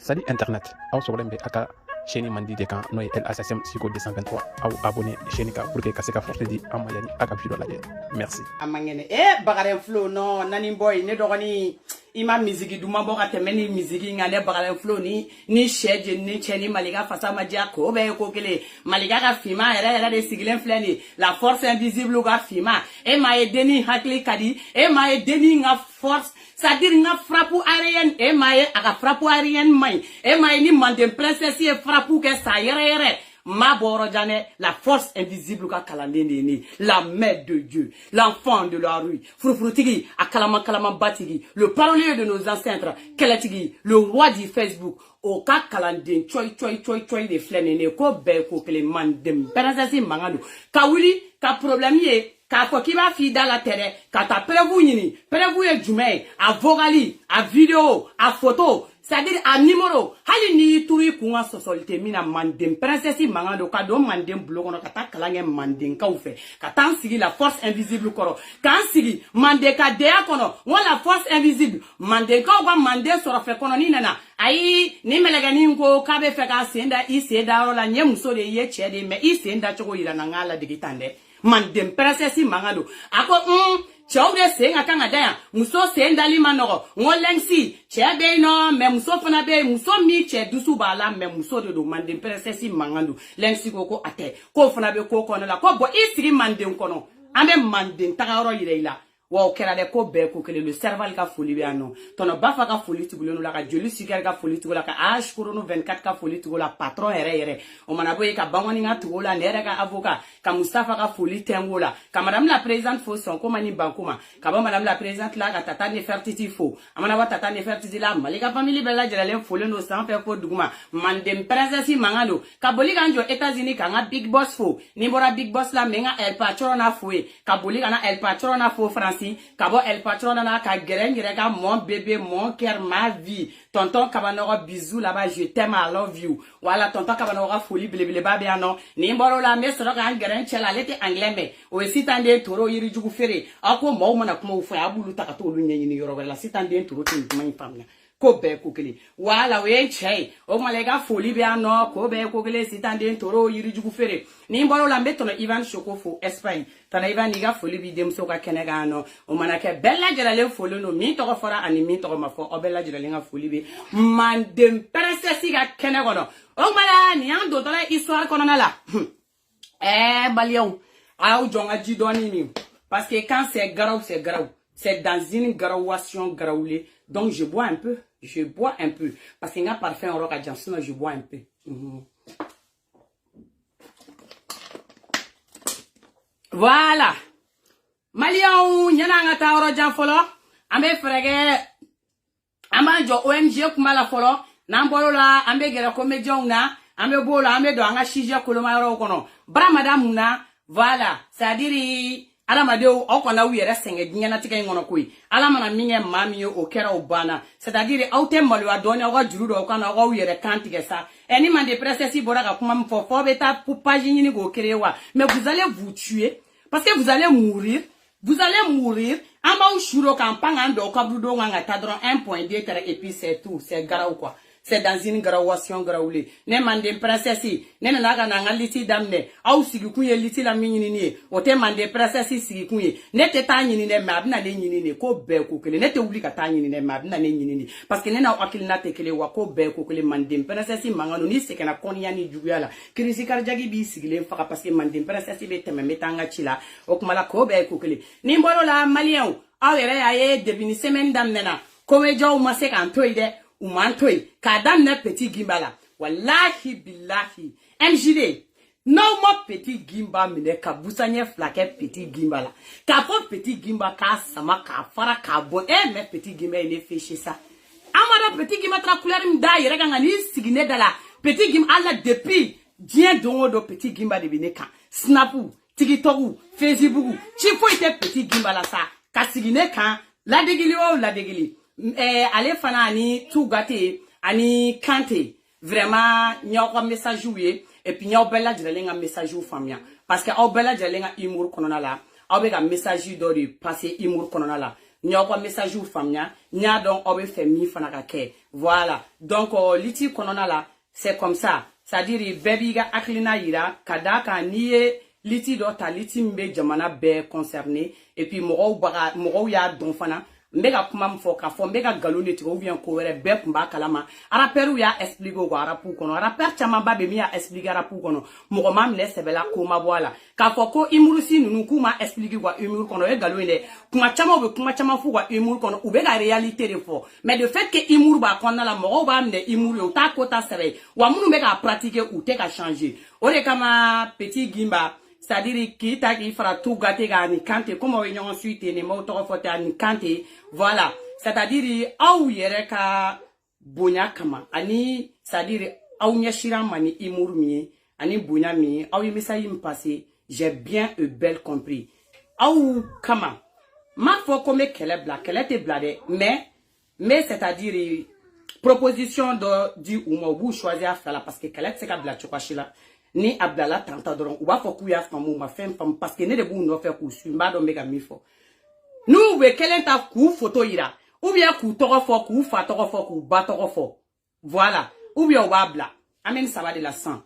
Salut Internet, aw sogolem be aka chaîne mandi de kan no El Assassin Psycho 223 aw abonné chaîne ka pour que ka se ka force di amayani aka video la merci amangene bagaren flow no nani boy ne dogoni ima musique duma boka temeni musique ngane bagaren flow ni sheje ni cheni maliga fasa madia ko be ko kele maliga ka fima era de sigilen fleni la force invisible ka fima e ma e deni hakli kadi e ma e deni nga force c'est-à-dire nga frappe aérienne e ma e aka frappe aérienne mai e ma ni mande princesse e frappe que ça yere ma borojane la force invisible ka kalandeni la mère de Dieu l'enfant de la rue frufrutigi akalama kalama batigi le parolier de nos ancêtres keletigi le roi du Facebook o ka kalanden choi de flenene ko be ko kele mandem princesse mangado ka wuli ka problème ye ka fo ki ba fi dans la terre ka ta prévu nyini prévu e jumé a vogali a vidéo a photo c'est-à-dire a numéro hali ni turi kunga sosolite mina mandem princesse mangado ka do mandem blogono ka ta kalange mandem ka ufe ka tan sigi la force invisible koro kan sigi mande ka dea kono wala force invisible mande ka wa mande soro fe kono ni nana ayi ni melega ni ngo ka be fe ka senda I senda la nye muso de ye chede me I senda choko ila na ngala digitande mandem princesse mangado ako chawde senga kanga daya muso senda lima nogo ngolengsi chebe no me muso fana be muso mi che dusu bala me muso de do mandem princesse mangado lengsi koko ate ko fana be ko kono la ko bo isiri mandem kono ambe mandem tagaro yireila wa kera de ko be ko kele le cerval ka foli be ano tono bafa ka foli tigulo la ka joli sigar ka foli tigulo ka ash kurono 24 ka foli tigulo la patron ere o manabo e ka bangoni nga tugola nere ka avocat ka Mustafa ka foli tengola ka madame la présidente fo son ko mani bankuma ka ba madame la présidente la ka tata ne fertiti fo amana wa tata ne fertiti la malika family bella jela folo no sans faire ko duguma mandem princesse mangalo ka boli ganjo États-Unis ka nga big boss fo ni bora big boss la menga el patrona fo ka boli kana el patrona fo France kabo el patron na ka gerengere ka mon bébé mon cœur ma vie tonton kabanoga bisous là-bas je t'aime I love you voilà tonton kabanoga folie blebele babe ano ni mboro la mesro ka geren chela lete anglais me o sitande toro yiri jugu fere ako mo mona kuma ufa abulu takato lu nyenyi ni yoro la sitande toro tin kuma famna ko be ko kele wala we chei o malega folie be ano ko be ko kele sitande toro yiri jugu fere ni mboro la metono Ivan Chokofo Espagne tana Ivan niga folie bi dem so ka kenega no o manake bella jela folie no mi to fora ani mi to ma fo o bella jela nga folie bi mandem princesse ga kenego no o mala ni ando to la histoire kono na la balion au jonga jidoni ni parce que quand c'est garou c'est dans une garouation garoulée donc je bois un peu parce que nga parfum au roca Johnson je bois un peu voilà Malion nyana nga ta oro jan folo ambe frege amanjo ONG kumala folo na mbolo la ambe gera comédien na ambe bolo ambe do anga shija koloma ro kono bra madame na voilà ça dire ala madeo okona wiyere senge nyana tika ngono koi ala mana minye mami o kera obana c'est à dire auté malu adoni o juru do kana o wiyere kantige sa eni mande princesse bora ka kuma mfo beta pour page nyini go kerewa mais vous allez vous tuer parce que vous allez mourir amba ou shuro kampanga ndo kabrudo nga tadron 1.2 tere et puis c'est tout c'est garau quoi c'est dans une garawation garaoulé ne mande princesse ne na ga na ngaliti damne au sigi kunye liti la minyini ni o te mande princesse sigi kunye ne te ta nyini ne mabna le nyini ne ko be ko kele ne te oubli ka ta nyini ne mabna le nyini ni parce que ne na akili na te kele wa ko be ko kele mande princesse mangano ni sekena konya ni juguyala kirisi karjagi bi sigile faka parce que mande princesse be teme metanga chila o kumala ko be ko kele ni mbolo la malien awere aye devini semaine damne na komejo ma se kan toide ou mantoy kadam na petit gimbala wallahi billahi MJD no mo petit gimba mine ka busanye flake petit gimbala ka fo petit gimba ka sama ka fara ka bon me petit gimba ne fiché ça amara petit gimba tra couleur mda yere ga ngani sigine dala petit gim ala depuis dien do petit gimba de bineka snapu TikTok Facebook chi fo ite petit gimbala sa ka sigine kan la degili allez fana ani tout gâté ani kanté vraiment nyoko message joué et puis nyoko bella jela message ou famia parce que au bella jela humour konona la au be ga message do de passer humour konona la Nyoko message ou famia, nya donc obe fait mi fanakake. Voilà. Donc, liti konona la, c'est comme ça. C'est-à-dire, bebiga aklina ira, kadaka niye, liti dota, liti mbe jamana be concerné, et puis moro ya donfana, mbega kuma mfo ka fo mbega galone ti ou bien ko were be kumba kalama araperu ya explique ko arapu kono araper chama ba be mi ya explique arapu kono mo mam le sebela ko ma boala ka fo ko imurusi nunu kuma explique ko imuru kono e galone kuma chama fu ko imuru kono ube ga réalité de fo mais de fait que imuru ba kono la mo ba mne imuru o ta ko ta sere wa munu mbega pratiquer ou te ka changer o le kama petit gimba. C'est-à-dire qui t'a qui fera tout gâter gani kante comme on y suite ne mo to fote ani kante voilà c'est-à-dire au yere ka bonya kama ani c'est-à-dire au nyashira mani imurmi ani bonya mi au yemisa yim passé j'ai bien et bel compris au kama ma fo comme kele te blade mais c'est-à-dire proposition de di ou mo bu choisir à faire là parce que kele c'est ka bla chokashila ni Abdallah tanta doron ou ba fo ku ya famu ma fem parce que ne de bu no fe ku su mba do mega mi fo nous be kelen ta ku photo ira ou bien ku toro fo ku fa toro fo ku ba toro fo voilà ou bien wa bla amen ça va de la sang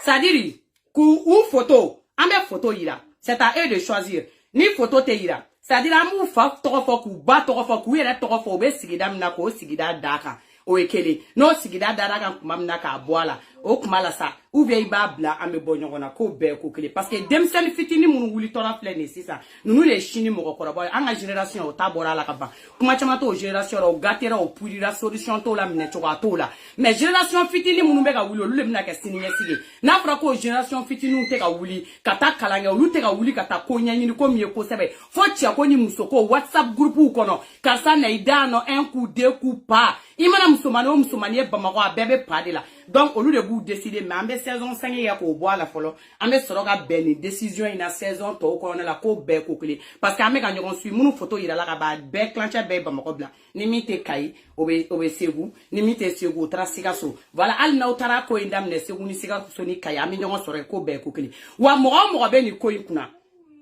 ça dit ku ou photo ambe photo ira c'est à eux de choisir ni photo te ira ça dit amu fa toro fo ku ba toro fo ku ira toro fo be sigida mna ko sigida daka o ekele no sigida daka kuma mna ka boala o kuma la sa ou bien iba bla ambe bonyona ko be ko kele parce que demsen fitini mun wuli tora flene c'est ça nous les chini mo ko boy anga génération o tabora la kaba kuma chama to génération o gatera o purira solution to la mine to to la mais génération fitini mun be ka wuli lu le mna ka sini yesige na fra ko génération fitini te ka wuli kata kalanga lu te ka wuli kata ko nyanyini ko mie ko sebe fo tia ko ni musoko whatsapp group ko no kasa na idano un coup deux coups pas imana musomani e bamako abebe pas de la donc au lieu de vous décider mais ambe saison 5 ya ko boa la folo ambe soroga beni décision ina saison to ko na la ko be ko kle parce que ambe ka nyon sui munu photo ira la ka ba be clancha be bamako bla ni mite kai obe segu ni mite segu trasika so voilà al na utara ko indam ne segu ni sika so ni kai ambe nyon soro ko be ko kle wa mo be ni ko ikuna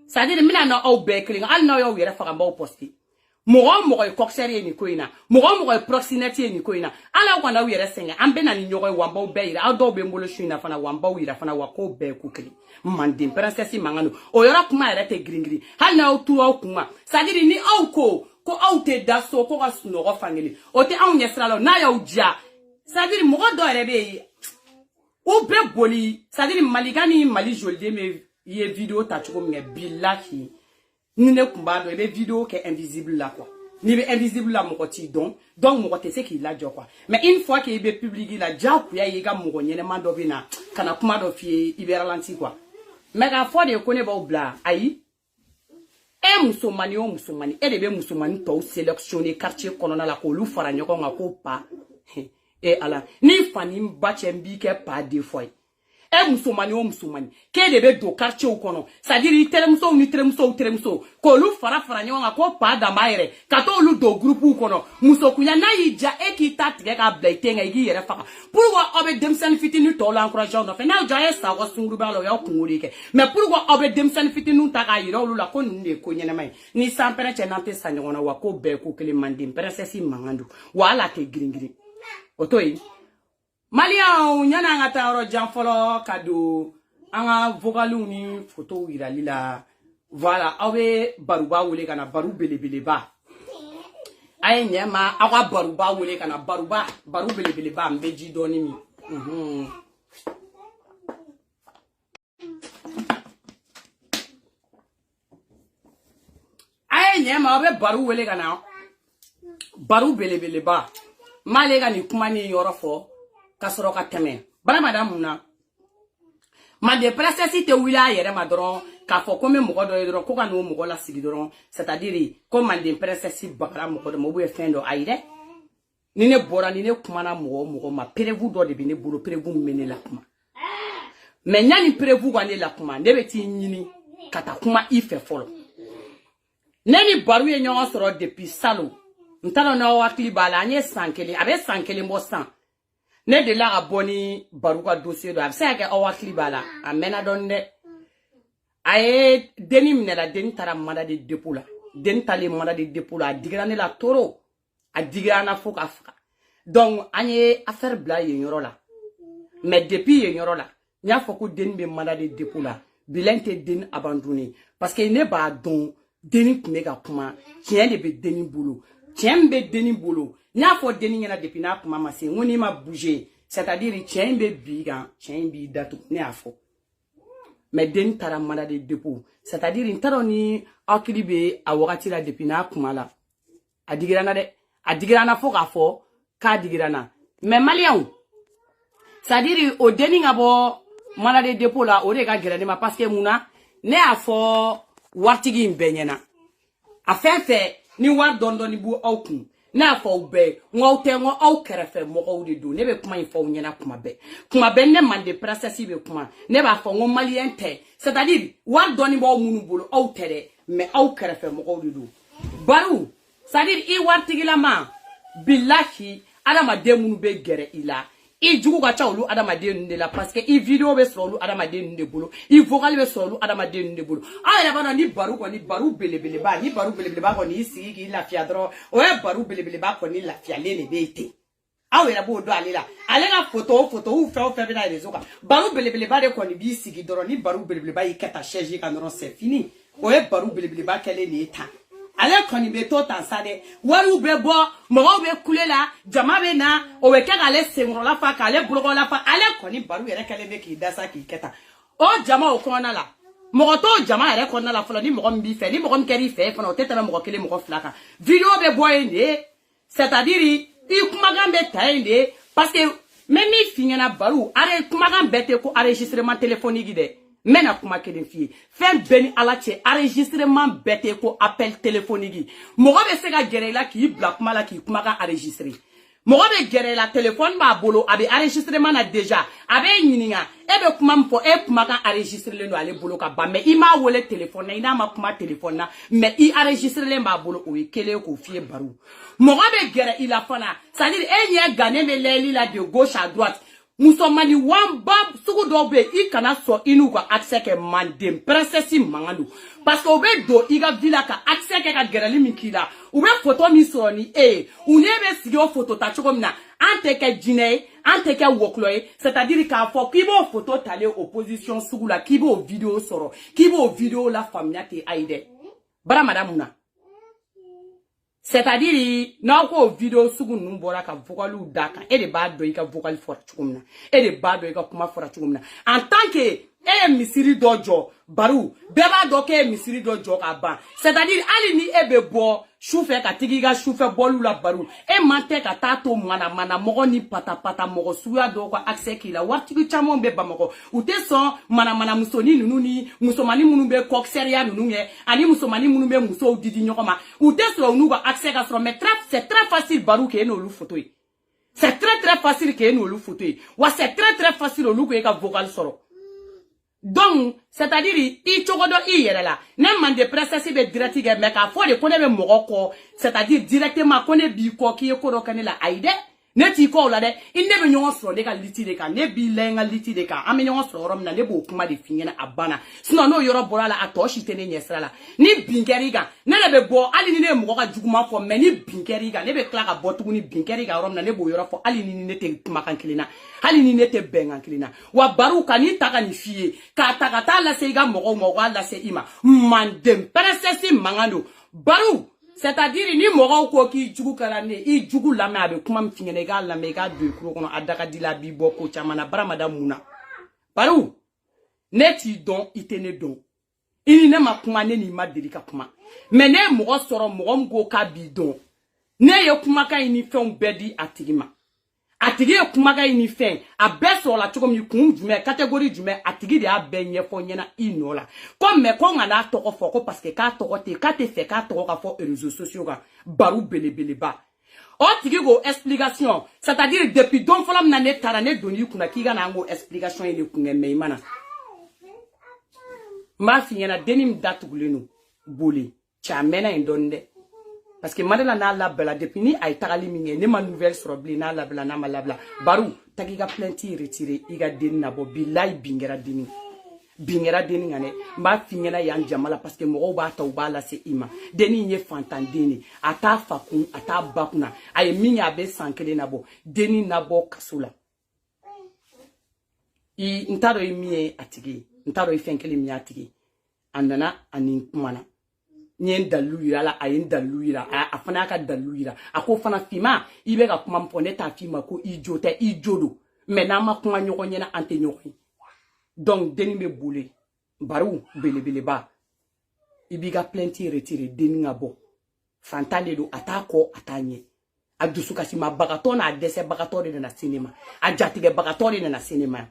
ça dit mina na au be kle al na yo yere fa ba posti mogo e coxere ni koina mogo e proximité ni koina ala ko na wire senga ambe na ni nyogo wamba beira ado be mbolo shina fana wamba wira fana wako be kukeli mandim princesse mangano o yora kuma erete gringri hal na otu o kuma sadiri ni au ko au te daso ko ga suno fangeli o te au nyesra lo na ya uja sadiri mogo do erebe o be boli sadiri maligani mali jolde me ye video ta chuko mnge billahi ni ne kumba do ebe vidéo qui est invisible là quoi ni be invisible là mon ti donc mon te c'est qu'il la jo quoi mais une fois qu'il est publié là ja ku ya yiga mo nyene mando bina kana kuma do fie ibe ralenti quoi mais ga fois de connaît ba bla ayi e musomani e de be musomani to sélectionner quartier konona la ko lu fara nyoko ngako pa e ala ni fani mbache mbike pa deux fois e musomani ke de be do quartier kono ça dire telemso ko lu fara nyonga ko pa da maire ka to lu do groupe kono musokunya na yija e ki tatige ka blaitenga igi yere faka pourquoi obe demsen fitini to la encourager no fe na ja esa wa sunguru ba lo ya kunuri ke mais pourquoi obe demsen fitini ta ka yiro lu la ko nde ko nyene mai ni sampere chenante sanyona wa ko be ko kele mandim princesse mangandu wala ke gringiri otoi Malia nyana ngata oro janfolo kado anga vocalu ni photo wirali la voilà awe baruba wole kana baru belebele ba ay nyama awa baruba wole kana baru belebele ba mbeji doni mi ay nyama awe baru wole kana baru belebele ba malega ni kuma ni yorofo kasoro ka teme bana madame na ma de princesse te wila yere ma doron ka fo ko me mogo do doron ko ka no mogo la sigi doron c'est-à-dire comme ma de princesse bakara mogo do mo bu e fendo aide ni ne bora ni ne kuma na mogo ma prévu do de bi ne bolo prévu mene la kuma mais nyani prévu wa ne la kuma ne beti nyini kata kuma ife folo neni baru ye nyon soro depuis salo ntalo na wakli bala nye sankele abe sankele mo san ne de la aboni baruka dossier do abse ke awakli bala amena donde aye deni minela deni tara manda de dépôt la den tali mandat de dépôt la digira ne la toro a digira na fo ka fa donc anye affaire bla ye yoro la mais depuis ye yoro la nya fo ko den be mandat de dépôt la bilan te den abandonné parce que ne ba don deni kume ka kuma tien de be deni bolo tien be deni bolo nya fo deni nyana depuis na kuma ma se ngoni ma bouger c'est-à-dire tien be biga tien bi datu ne afo mais den tara mandat de dépôt c'est-à-dire intaroni akilibe a wakati la depuis na kuma la adigirana de adigirana fo ka fo ka digirana mais malien c'est-à-dire au deni ngabo mandat de dépôt la o de ka géré ma parce que muna ne a fo wartigi mbenyena a fefe ni war dondo ni bu aukun na fo be ngo te ngo au kerefe mo ko de do ne be kuma info nyena kuma be ne mande process be kuma ne ba fo ngo malien te c'est-à-dire war doni bo munu bolo au tere mais au kerefe mo ko de do baru c'est-à-dire I wartigi la ma billahi adama de munu be gere ila I jugu ka cha olu adamaden de la parce que I vidéo be so olu adamaden de bolo I vocal be so olu adamaden de bolo ayela bana ni baru ko ni baru belebele ba ko ni sigi ki la fiadro o e baru belebele ba ko ni la fiale le bete awela bo do alela alega photo ou fait be na réseau ka baru belebele ba de ko ni bi sigi doro ni baru belebele ba I keta charger ka non c'est fini o e baru belebele ba kele ni ta ale koni be to tansade waru be bo mo be kulela jama be na o we kega ale sengro la fa ka ale blogo la fa ale koni baru yere kele be ki dasa ki keta o jama o kona la mo to jama yere kona la folo ni mo mbi fe ni mo keri fe fa no teta mo kele mo flaka video be boyende c'est-à-dire I kumaga be tainde parce que même mi finyana baru are kumaga bete ko enregistrement téléphonique de mena kuma kelen fie fen beni alache enregistrement bete ko appel téléphonique mogo be se ga gere la ki bla kuma la ki kuma ga enregistrer mogo be gere la téléphone ba bolo abe enregistrement na déjà abe nyininga ebe kuma mfo e kuma ga enregistrer le no ale bolo ka ba mais ima wole téléphone na ina ma kuma téléphone na mais I enregistrer le ba bolo o kele ko fie baru mogo be gere ila fana ça dire e nya gane me leli la de gauche à droite Musomani wamba sugu dobe I kana so inu ka accès ke mandem princesse mangando parce que obe do iga villa ka accès ke ka gerali mikila ube photo mi so ni unebe sigio photo ta choko mina ante ke jine ante ke wokloye c'est-à-dire ka fo kibo photo tale opposition sugu la kibo vidéo soro kibo vidéo la famille te aide bara madame muna c'est-à-dire n'a ko vidéo sugu numbora ka vocalu daka et de ba do ka vocal fort chumna et de ba do ka kuma fort chumna en tant que misiri dojo baru beba do ke misiri dojo ka ban c'est-à-dire ali ni ebe bo choufe ka tigiga choufe bolu la baru e mante ka tato mana mogo ni pata mogo suya do ko accès ki la wartigi chamo be bamako ute son mana musoni nunu ni musomani munu be kokseria nunu ye ani musomani munu be muso didi nyokoma ute so nu ba accès ka so mais c'est très facile baru ke no lu photo c'est très facile ke no lu photo wa c'est très facile lu ko ka vocal soro donc c'est-à-dire I chogodo I yere la ne mande processus be direct ge me ka fo de ko ne be mogo ko c'est-à-dire directement ko ne bi ko ki ko do kanela aide ne ti ko la de I ne be nyon so de ka liti de ka ne bi lenga liti de ka am nyon so rom na ne bo kuma de finyena abana sinon no yoro bola la atoshi tene nyesra la ni binkeri ga ne le be bo ali ni ne mogo ka juguma fo me ni binkeri ga ne be kla ka botu ni binkeri ga rom na ne bo yoro fo ali ni ne te makan kilina ali ni ne te bengan kilina wa baru kani taka ni fie ka taka la se ga mogo la se ima mandem princesse mangando baru c'est-à-dire ni mogo ko ki jugu karane I jugu la me abe kuma mfingene ga la me ga do kuro kono adaka dila bi boko chamana baramada muna baru neti don itene don ini ne ma kuma ne ni ma delika kuma mais ne mogo soro mogo mgo ka bi don ne ye kuma ka ini fen bedi atigima atigi ye kuma ka ini fen a be so la choko mi kun jume catégorie jume atigi de a be nyefo nyena ino la comme me ko ngana toko fo ko parce que ka toko te ka te fe ka toko ka fo réseaux sociaux ka baru belebele ba o tigi go explication c'est-à-dire depuis don folam na ne tarane doni kuna kiga na ngo explication ile kunge meimana ma finyana denim datugulenu boli cha mena indonde parce que madela na la bela depuis ni ay tagali minge ne ma nouvelle sur bli na la bela na ma la bela baru tagiga plainte retiré iga den na bo billahi bingera dini bingera deni ngane mba fingena yan jamala parce que mo ba ta ba la se ima deni nye fantan deni ata fakun ata bakuna ay minya be sankele nabo deni nabo kasula I ntaro imiye atigi ntaro ifenkele mi atigi andana ani kumana nyen daluyira la ayin daluyira afana ka daluyira ako fana fima ibe ka kuma mpone ta fima ko ijote ijodo mais na ma kuma nyoko nyena ante nyoko donc deni me boule baru bele ba ibiga plenty retiré deni ngabo fantale do atako atanye adusu kasima bagato na dese bagato de na cinéma ajatige bagato de na cinéma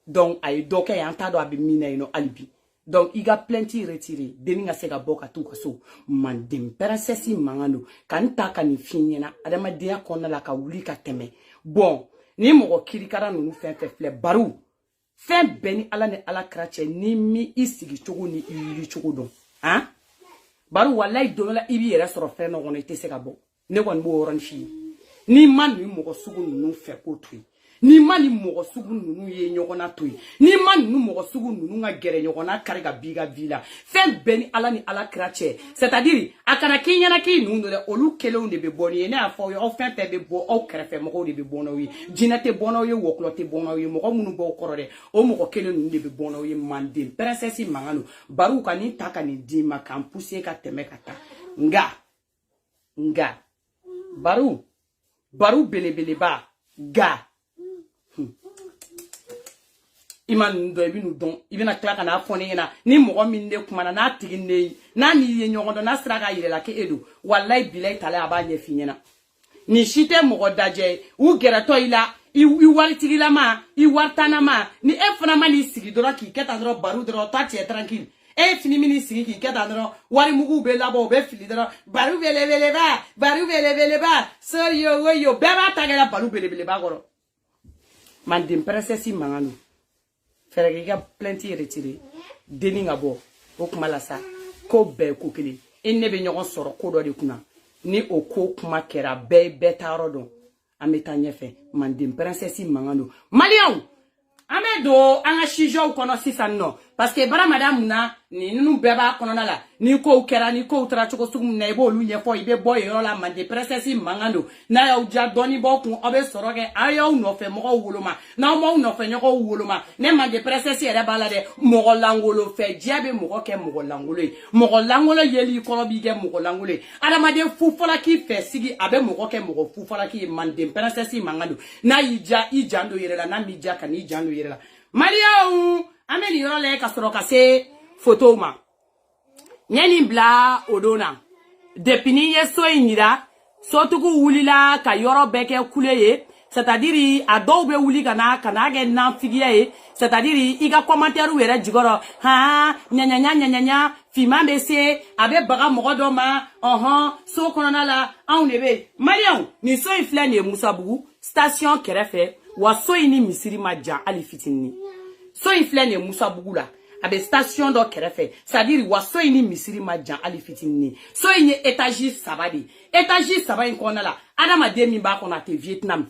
donc ay doke yanta do abi mina ino alibi donc iga plenty retiré deni nga sega boka tu kaso mandem princesse mangano kanta kani finyena adama dia konna la ka wuli ka teme bon ni mo kirikara nunu fle baru fen beni ala ne ala krache ni mi isigi chogo ni yiri chogo don hein baru wallahi do la ibi yere soro fe no wona te sega bo ne won bo oran fi ni man ni mo sugu nunu fe ko tui ni mani mogo sugu nunu ye nyogona toyi ni mani nunu mogo sugu nunu nga gere nyogona kariga biga vila fen beni ala ni ala krache c'est-à-dire akana kinyana ki nunu de olu kele de be boni ne afo yo fen pe be bo o krefe mogo de be bono wi jinate bono yo woklote bono wi mogo munu bo korode o mogo kele nunu de be bono wi mande princesse mangano baru kani taka ni dima kampuse ka teme kata nga baru bele ba ga iman do ibinu don ibina klaka na foni na ni mo min de kuma na tigi ne na ni ye nyogondo na sraga yire la ke edu wallahi bilay tala abanye finyena ni shite mo daje u gerato ila I wari tigi la ma I wartana ma ni e fana ma ni sigi doro ki keta doro baru doro ta tie tranquille e fini mini sigi ki keta doro wari mugu be labo be fili doro baru bele ba so yo beba tagala baru bele ba goro man dim princesse mangano Ferega plenty retiré deni ngabo o kuma la sa ko be ko kili enne be nyogon soro ko do de kuna ni o ko kuma kera be betaro don ameta nyefe mandim princesse mangano malion amedo anga shijo kono sisanno parce que bara madame na ni nunu beba kono la ni ko kera ni ko tra choko sugum na ibo lu nyefo ibe boy yo la mande princesse mangano na ya uja doni bo kun obe soroge ayo no fe mo wuluma na mo no fe nyoko wuluma ne mande princesse era balade mo langolo fe diabe mo ke mo langolo yeli ko bi ge mo langolo ala made fufola ki fe sigi abe mo ke mo fufola ki mande princesse mangano na ijando yirela na mija kan ijando yirela Maria ameni yole ka soro ka se photo ma nyeni bla odona depini yeso inira sotuku wulila ka yoro beke kuleye c'est-à-dire ado be wuli kana ge na figiye c'est-à-dire iga commentaire were jigoro ha nya fima bese abe baga mogodo ma so konona la aunebe mariam ni so ifle ne musabugu station kerefe wa so ini misiri maja ali fitini so ifle ne musabugu la abe station do kerefe c'est-à-dire wa so ini misiri maja ali fitini so ini étage sabadi étage sabadi kona la adama demi ba kona te Vietnam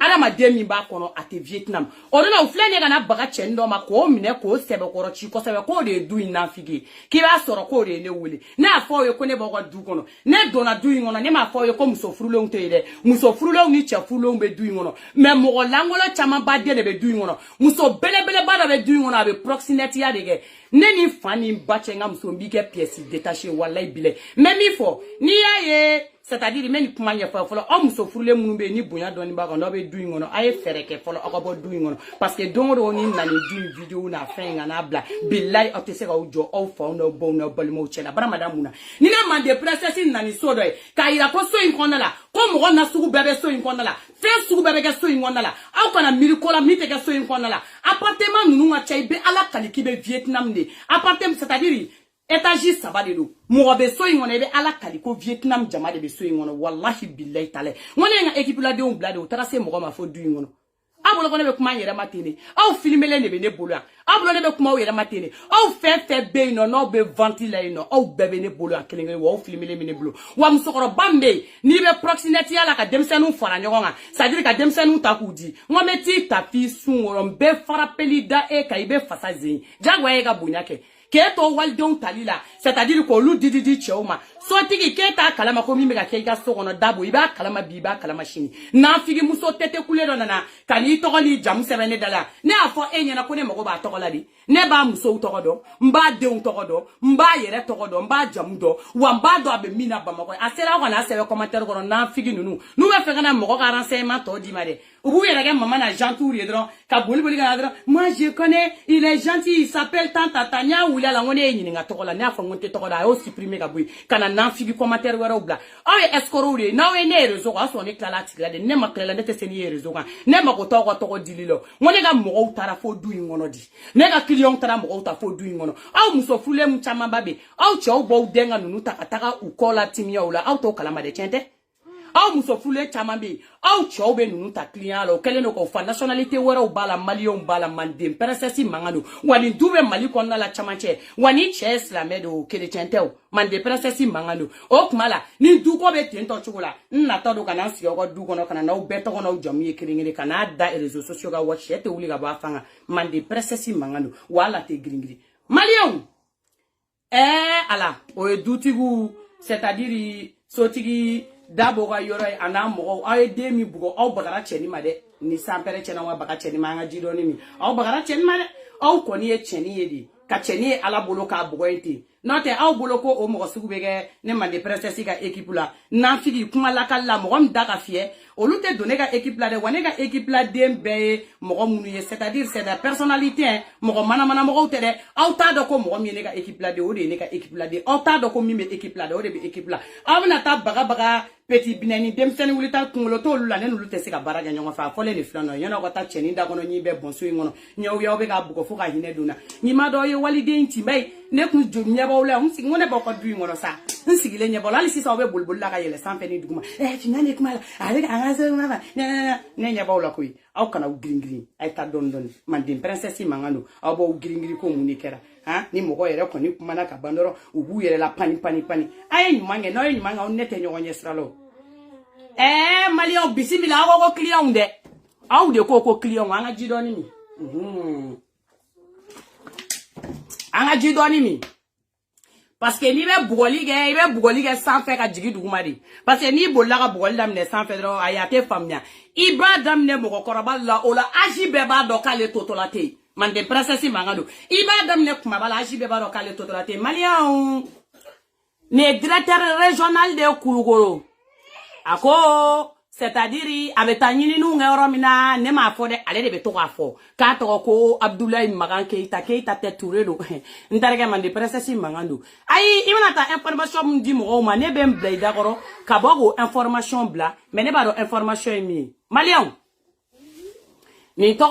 adama demi ba kono ate Vietnam odona uflene kana baga chendo ma ko mine ko sebe koro chi ko sebe ko de du ina figi ki ba soro ko de ne wuli na fo yo ko ne bogo du kono ne dona du ngono ne ma fo yo ko muso frulo ntede muso frulo ni che frulo be du ngono me mo langolo chama ba de be du ngono muso bele ba da be du ngono abe proximity ya de ge ne ni fani ba chenga muso mbike pièce détaché wallahi bile même il faut ni yaye c'est-à-dire même kuma nya fa folo o muso furule munbe ni bunya doni ba ko no be duin ngono ay fereke folo o ko duin ngono parce que dongo ni na ni duin video na fenga na bla billahi o te se ka ujo o fa no bo no balmo chela bara madame na ni na mande princesse na ni sodo ka ira ko so in kona la ko mo na sugu bebe so in kona la fe sugu bebe ke so in kona la aw kana mirikola mi te ke so in kona la appartement nunu nga chaibe ala kaliki be Vietnam de appartement c'est-à-dire étage sabade do mo be so ingone be ala kaliko Vietnam jama de be so ingono wallahi billahi tale ngone nga équipe la de on blade o tara se mo ma fo du ingono abolo ko ne be kuma yere matene aw filmele ne be ne bolo abolo ne be kuma yere matene aw fe be no be ventile no aw bebe ne bolo akelenge wo filmele ne bolo wa musokoro bambe ni be proximity ala ka demsenu fara nyogonga c'est-à-dire ka demsenu takudi ngometi tapi sunworo be farapeli da e ka ibe fasazi jagwa e ga bunyake keto waldon talila c'est-à-dire ko lu didi choma so tigi keta kalama ko mimi ga kega sokono dabo iba kalama biba kalama shini na figi muso tete kulero nana kani to ni jamu sebene dala ne afo enyana ko ne mako ba to di ne ba muso to do mba de un to do mba yere to do mba jamu do wa mba do abe mina ba mako asera ko na sebe commentaire ko na figi nunu nu be fe kana mako ga renseignement to di mare ubu yere ga mama na gentil yedron ka boli ga dron moi je connais il est gentil il s'appelle tanta tanya ou la ngone enyini nga to la ne afo ngonte to da o supprimer ga bui kana na figi commentaire wera obla awe escoro ri na we ne rezo ko so ni klala tikla de ne maklela de teseni rezo kan ne mako to dililo ngone ga mo tara fo du ngono di ne ga client tara mo ta fo du ngono aw muso fule mu chama babe aw cho bo denga nunu taka ukola timia ula aw to kala ma de chente aw muso fule chama be aw cho be nunu ta client lo kele no ko fa nationalité wera obala malion bala mandem persesi mangano wani dube mali ko na la chamanche wani che islamedo kele chente o mande persesi mangano o kumala ni du ko be tento chukula na to do kana si ko du kono kana na o beto kono jam ye kiringiri kana da réseaux sociaux ga watch ete wuli ga ba fanga mande persesi mangano wala te gringiri malion ala o edutigu c'est-à-dire sotigi dabo ga yoro ana mo ay demi bugo aw bagara cheni made ni sampere chena wa baga cheni manga jido ni mi aw bagara cheni made aw ko ni e cheni yedi ka cheni ala bolo ka bugo enti note aw bolo ko o mo sugu bege ne mande princesse ga équipe la na figi kuma la kala mo ngam daga fie o lute donner ga équipe la de wane ga équipe la dembe mo munu ye c'est-à-dire c'est la personnalité mo mana mo tere aw ta do ko mo mi ne ga équipe la de o de ne ga équipe la de aw ta do ko mi me équipe la de o de be équipe la aw na ta baga petit binani demseni wulita kungolo to lula ne lulu tese ka baraga nyonga fa fole ni flano yona ko ta cheni da kono nyi be bonso ngono nyaw yaw be ga bugo fuka hine duna nyi ma do ye walide inti bay ne ku jonya ba wala unsi ngone ba ko du ngono sa nsigile nya bola ali sisa obe bulbul la ga yele sanfe ni duguma finane kuma avec angaze ma ne nya ba wala ko aw kana gringri ay ta don man dim princesse mangano aw bo gringri ko muni kera ha ni mo ko yere ko ni kuma na ka bandoro ubu yere la pani ay ni mange no ni manga on nete nyo nyesralo Malion bisimila ko client de aw de ko client anga jidoni mi anga jidoni mi parce que ni be bugoli ge sans faire ka jigi dugumari parce que ni bolla ka bugoli damne sans faire dro ayate famia ibra damne mo ko korabal la ola aji be ba do kale totolate mande princesse mangado iba damne kuma bala aji be ba do kale totolate Malion ne directeur régional de Kulugoro ako c'est-à-dire avec tanyini nu ngero mina ne ma fo de ale de be to ka fo ka to ko Abdoulaye Magan Keita te tourelo ndarega mande princesse mangando ay imana ta information di mo ma ne be mblay dakoro ka bogo information bla mais ne ba do information mi Malion ni to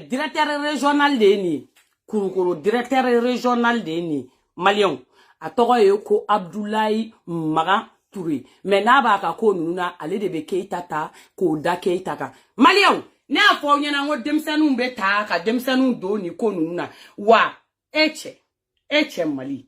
directeur régional de ni Kulukoro directeur régional de ni Malion a to ko Abdoulaye Magan Touré mais na ba ka ko nuna ale de be Keita ta ko da Keita ka Malion ne afo nyana ngo demsanu be ta ka demsanu do ni ko nuna wa eche Mali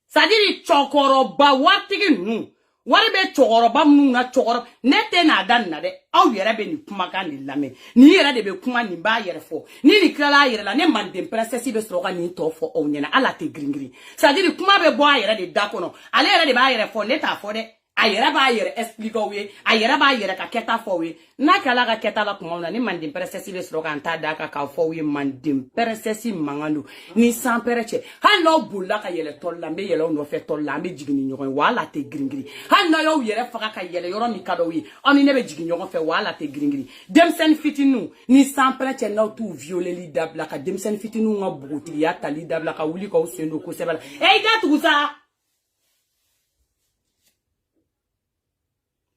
sadiri chokoro ba watigi nu wari be chokoro ba nu na chokoro nete na dan na de aw yere be ni kuma ka ni lame ni yere de be kuma ni ba yere fo ni kala yere la ne mandem princesse be soroga ni to fo o nyana ala te gringri sadiri kuma be bo yere de dakono ale yere de ba yere fo neta fo de ayera ba yere explique we ayera ba yere ka keta fo we na kala ka keta la kuma na ni mandim princesse be soro kan ta da ka fo we mandim princesse mangando ni sans pereche ha no bulla ka yele tolla be yele no fe tolla be jigini nyogon wala te gringiri ha no yo yere fa ka yele yoro mi kado we oni ne be jigini nyogon fe wala te gringiri demsen fitinu ni sans pereche no tu violer li dabla ka demsen fitinu nga buguti ya tali dabla ka wuli ko sendo ko sebala da tu sa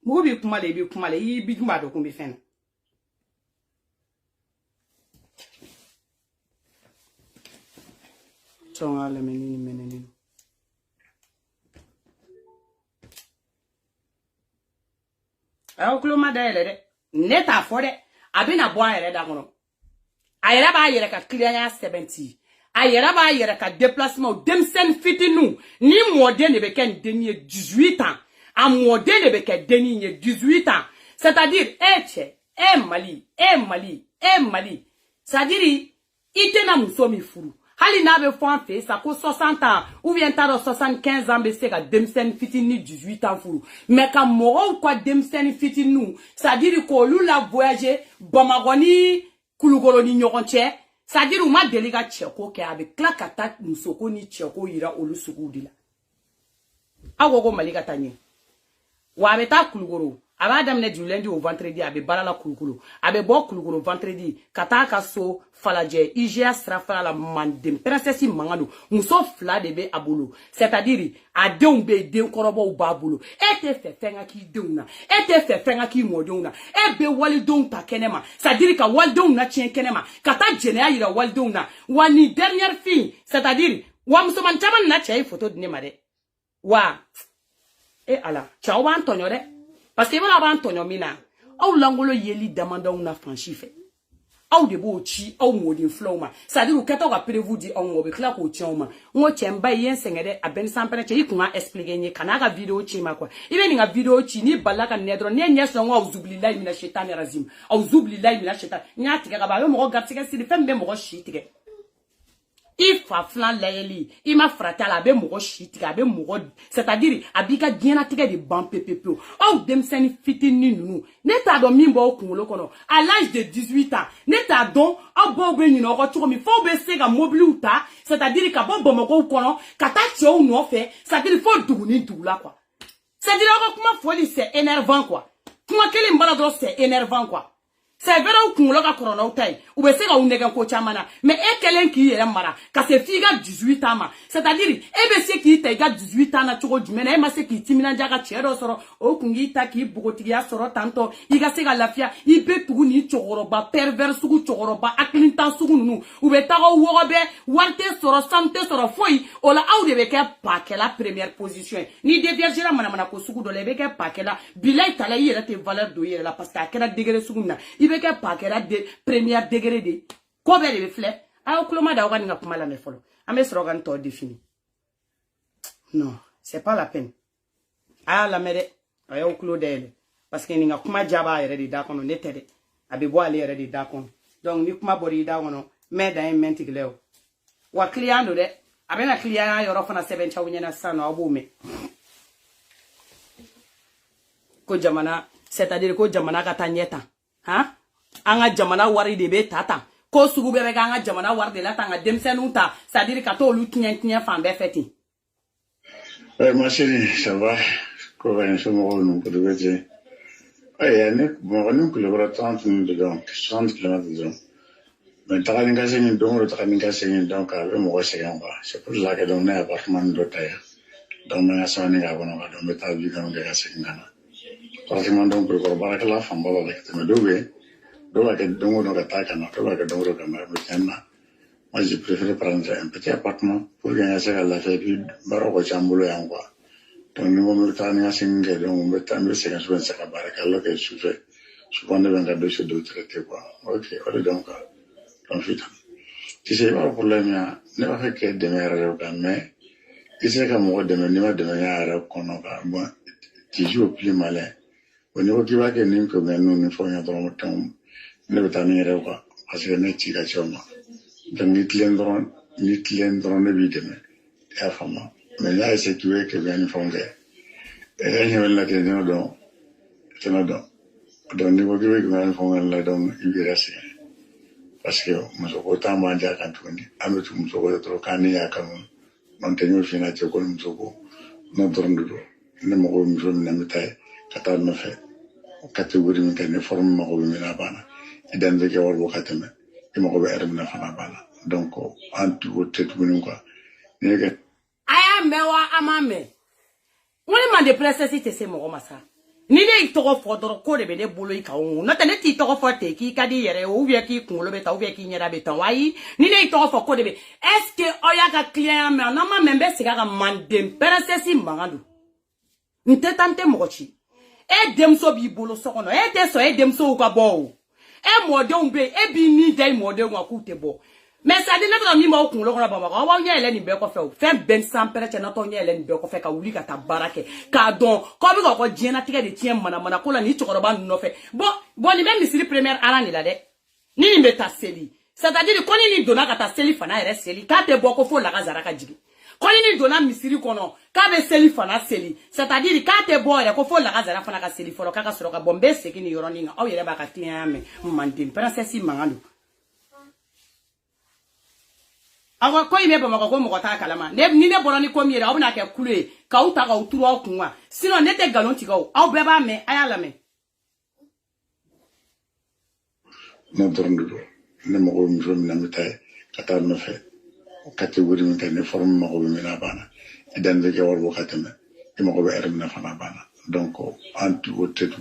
Mubi kumale yi biguma do kumbi fen Tonga le menini aw kloma dele de neta fo de abina bo ayere da kono ayere ba ayere ka client ya 70 ayere ba ayere ka déplacement demsen fitinu ni modé ne be ken denier 18 ans a modé ne be ken denier 18 ans c'est-à-dire Mali c'est-à-dire itena musomi furu hali na be fon fe ça ko 60 ans ou bien taro 75 ans be se ka demsen fitini 18 ans furu mais ka mo quoi demsen fitinu c'est-à-dire ko lu la voyager Bamagoni kulugoro ni nyokonche c'est-à-dire ma deliga cheko ke avec klakata musoko ni cheko ira olu sugudi la agogo malika tanye wa beta kulugoro aba damne du lundi au vendredi abe balala kulukulu abe bo kulukulu vendredi kata ka so falaje IGA sra fala la mandem princesse mangado muso fla de be abolo c'est-à-dire a deun be den korobo babulo ete fe fenga ki deuna ete fe fenga ki modona e be walidon ta kenema c'est-à-dire ka walidon na chien kenema kata jene ayira walidon na wani dernière fille c'est-à-dire wa muso man chama na chai photo de nemare wa e ala chao wa Antonio de parce que voilà Antonio mina au langolo yeli demanda una franchi fait au de bo chi au modin flow ma ça dit ou kato ka prévu di on obi kla ko chi ma ngo chemba yen sengede aben sampere che ikuma expliquer ni kana ka video chi ma kwa ibe ni ga video chi ni balaka nedro ne nya so ngo zubli la mina shetani razim au zubli la mina shetani nya tika ka ba yo mo gatike si fembe mo shi tike ifa flan layeli ima fratala be mo shitika be mo c'est-à-dire abika diena tika de ban pepepe o dem seni fitini nunu neta do mimbo okunlo kono à l'âge de 18 ans neta don o bo be nyino ko choko mi fo be sega mobile uta c'est-à-dire ka bo mo ko kono kata cho no fe c'est-à-dire fo duguni dugula quoi c'est-à-dire ko kuma folie c'est énervant quoi kuma kele mbala do c'est énervant quoi c'est vrai ou qu'on l'a corona ou taille ou bien c'est là où n'est qu'un coach amana mais est quelqu'un qui est mara car c'est fille 18 ans c'est-à-dire et bien c'est qui t'es 18 ans na choko du mais ma c'est qui timina jaga chero soro o kungi ta ki bugotiya soro tanto iga c'est lafia il peut tout ni chokoroba pervers sugu chokoroba aklintan sugu nunu ou bien ta wo wobe warte soro santé soro foi o la au de beke pa que la première position ni déviergera mana ko sugu do le beke pa que la bilay tala yere te valeur do yere la parce que akela degré sugu na que pakera de première degré de ko be de flé ayo kloma da wani nga kuma la me folo ame slogan to défini non c'est pas la peine aya la mede ayo klo de parce que ni nga kuma jaba yere de da kono netede abe bo ale yere de da kono donc ni kuma bori da wono me da en mentigleo wa client do de abe na client ayo ro fana 7 chawnya na sana obume ko jamana c'est-à-dire ko jamana ka tanyeta ha anga jamana wari de be tata ko sugu be ga anga jamana wari de la tanga demsenu ta c'est-à-dire ka to lu tien fambe feti ma chérie ça va ko va so mo no ko de bete ne mo ne ko le 30 minutes donc 60 km donc mais ta ni ga sen donc ta ni ga sen donc avec mo ko sen ba c'est pour ça que donc na appartement do taille donc na sa ni ga bono ga donc meta bi ga ga sen ngana pratiquement donc ko baraka la famba ba ke me dobe donc que donc on attaque à notre donc donc comme moi je préfère prendre un petit appartement pour gagner ça à la fait puis baroko chambulo yango donc nous me tani asinge donc me tani c'est quand ça ka baraka là que je fais souvent de venir de chez d'autres traiter quoi ok donc fuite tu sais pas problème ya ne va faire que démarrer mais il sait que moi de manière de manière qu'on va moi tu joues plus malin au niveau qui va que nous comme nous ne faisons pas trop temps ne veut pas venir quoi parce que n'est pas choma donc ni client ne vit demain et à femme mais là c'est tu es que bien une femme et là je vais la tenir donc c'est là donc niveau qui veut que bien une femme là donc il est resté parce que moi je peux pas manger quand on dit à me tout me sauver trop quand il y a comme maintenir finalement que nous sauver non tourne ne me voit me mettre kata me fait catégorie me qu'une forme me voit me la bana idan zake war bukatame ima ko be adam na fana bana donc antu wotet bunu quoi ne ga aya mewa amame woni man de princesse te se mo masa ni de to fo doro ko de be de bolo ka on no tane ti to fo te ki ka di yere o wie ki kun lo beta o wie ki nyera beta wai ni de to fo ko de be est-ce que oya ka client me no ma membe siga ka man de princesse mangadu nte tante mo chi e demso bi bolo so kono e te so e demso ka bo e modon be e bi ni dai modon wa ku te bo mais ça dit notre ami ma ko lo ko ba ba wa nya ele ni be ko fe ben sans pere na to nya ele ni be ko fe ka wuli ka ta barake ka don ko bi ko jena tige de tien mana ko la ni chokoroba no fe bon ni même misiri première ala ni la de ni be ta seli c'est-à-dire ko ni dona ka ta seli fana ere seli ka te bo ko fo la ka zara ka jigi ko ni dona misiri kono ka be seli fana seli c'est-à-dire ka te bo ere ko fo la ka zara fana ka seli foro ka soro ka bombe seki ni yoro ninga o yere ba ka tien me mandin princesse mangando awa ko ime ba mako mo ta kalama ni ne boroni ko mi re o na ke kule ka uta ka uturu okunwa sino ne te galon ti go o be ba me ayala me no dorndo ne mo ko mi so mi na mitay kata no fe catégorie mi tan forme ma ko mi na bana idan de ke war bo khatame e mo ko be erem na fana bana donc anti wotetu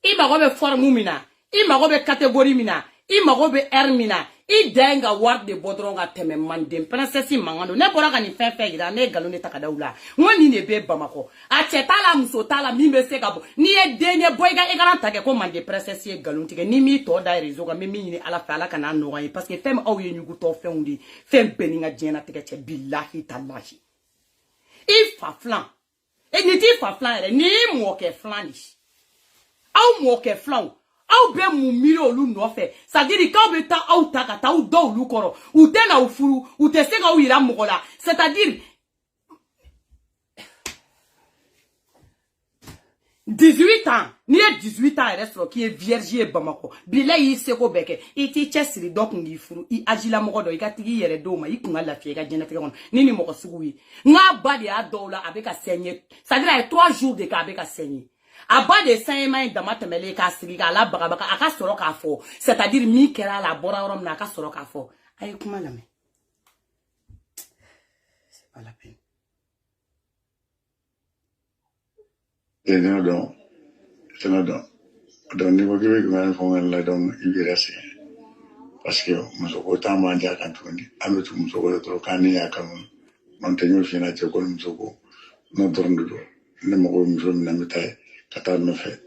i ma ko be forme mina i ma ko be catégorie mina i ma ko be ermina i denga war de bodronga teme mandem princesse mangando ne bora ka ni fefe ira ne galone takadaula woni ne be bamako a chetala muso tala mi be se ka bo ni e denye boyga e garanta ke ko mande princesse galon tike ni mi to da rezo ga mi ni ala fa ala kana no yi parce que fem aw ye nyugu to feundi fem beninga jena tike che billahi tallahi i fa flan e ni ti fa flan ni mo ke flanish aw mo ke flan aw be mu miro lu no fe ça dit ka be ta aw ta ka ta u do lu koro u te na u furu u te se ka u ira mokola c'est-à-dire 18 ans ni 18 ans reste qui est vierge bamako bila yi se ko beke iti chesiri dok ngi furu i ajila moko do ikatigi yere do ma ikunga la fie ka jena fika nini moko suguyi nga badi a dola abeka saigner ça dit 3 jours de ka abeka saigner aba de 5 mains dans ma temele ka siri ka la baga aka soro ka fo c'est-à-dire mi kera la bora rom na ka soro ka fo ay kuma la me c'est pas la peine et non donc ni ko gibe ko fo ngal la donc ibirase parce que muso ko tamba ndia kan tundi ametu muso ko to kani ya kan mon tenyo fina te ko muso ko no dorndo do ne mo ko muso mi na mitay kata no fe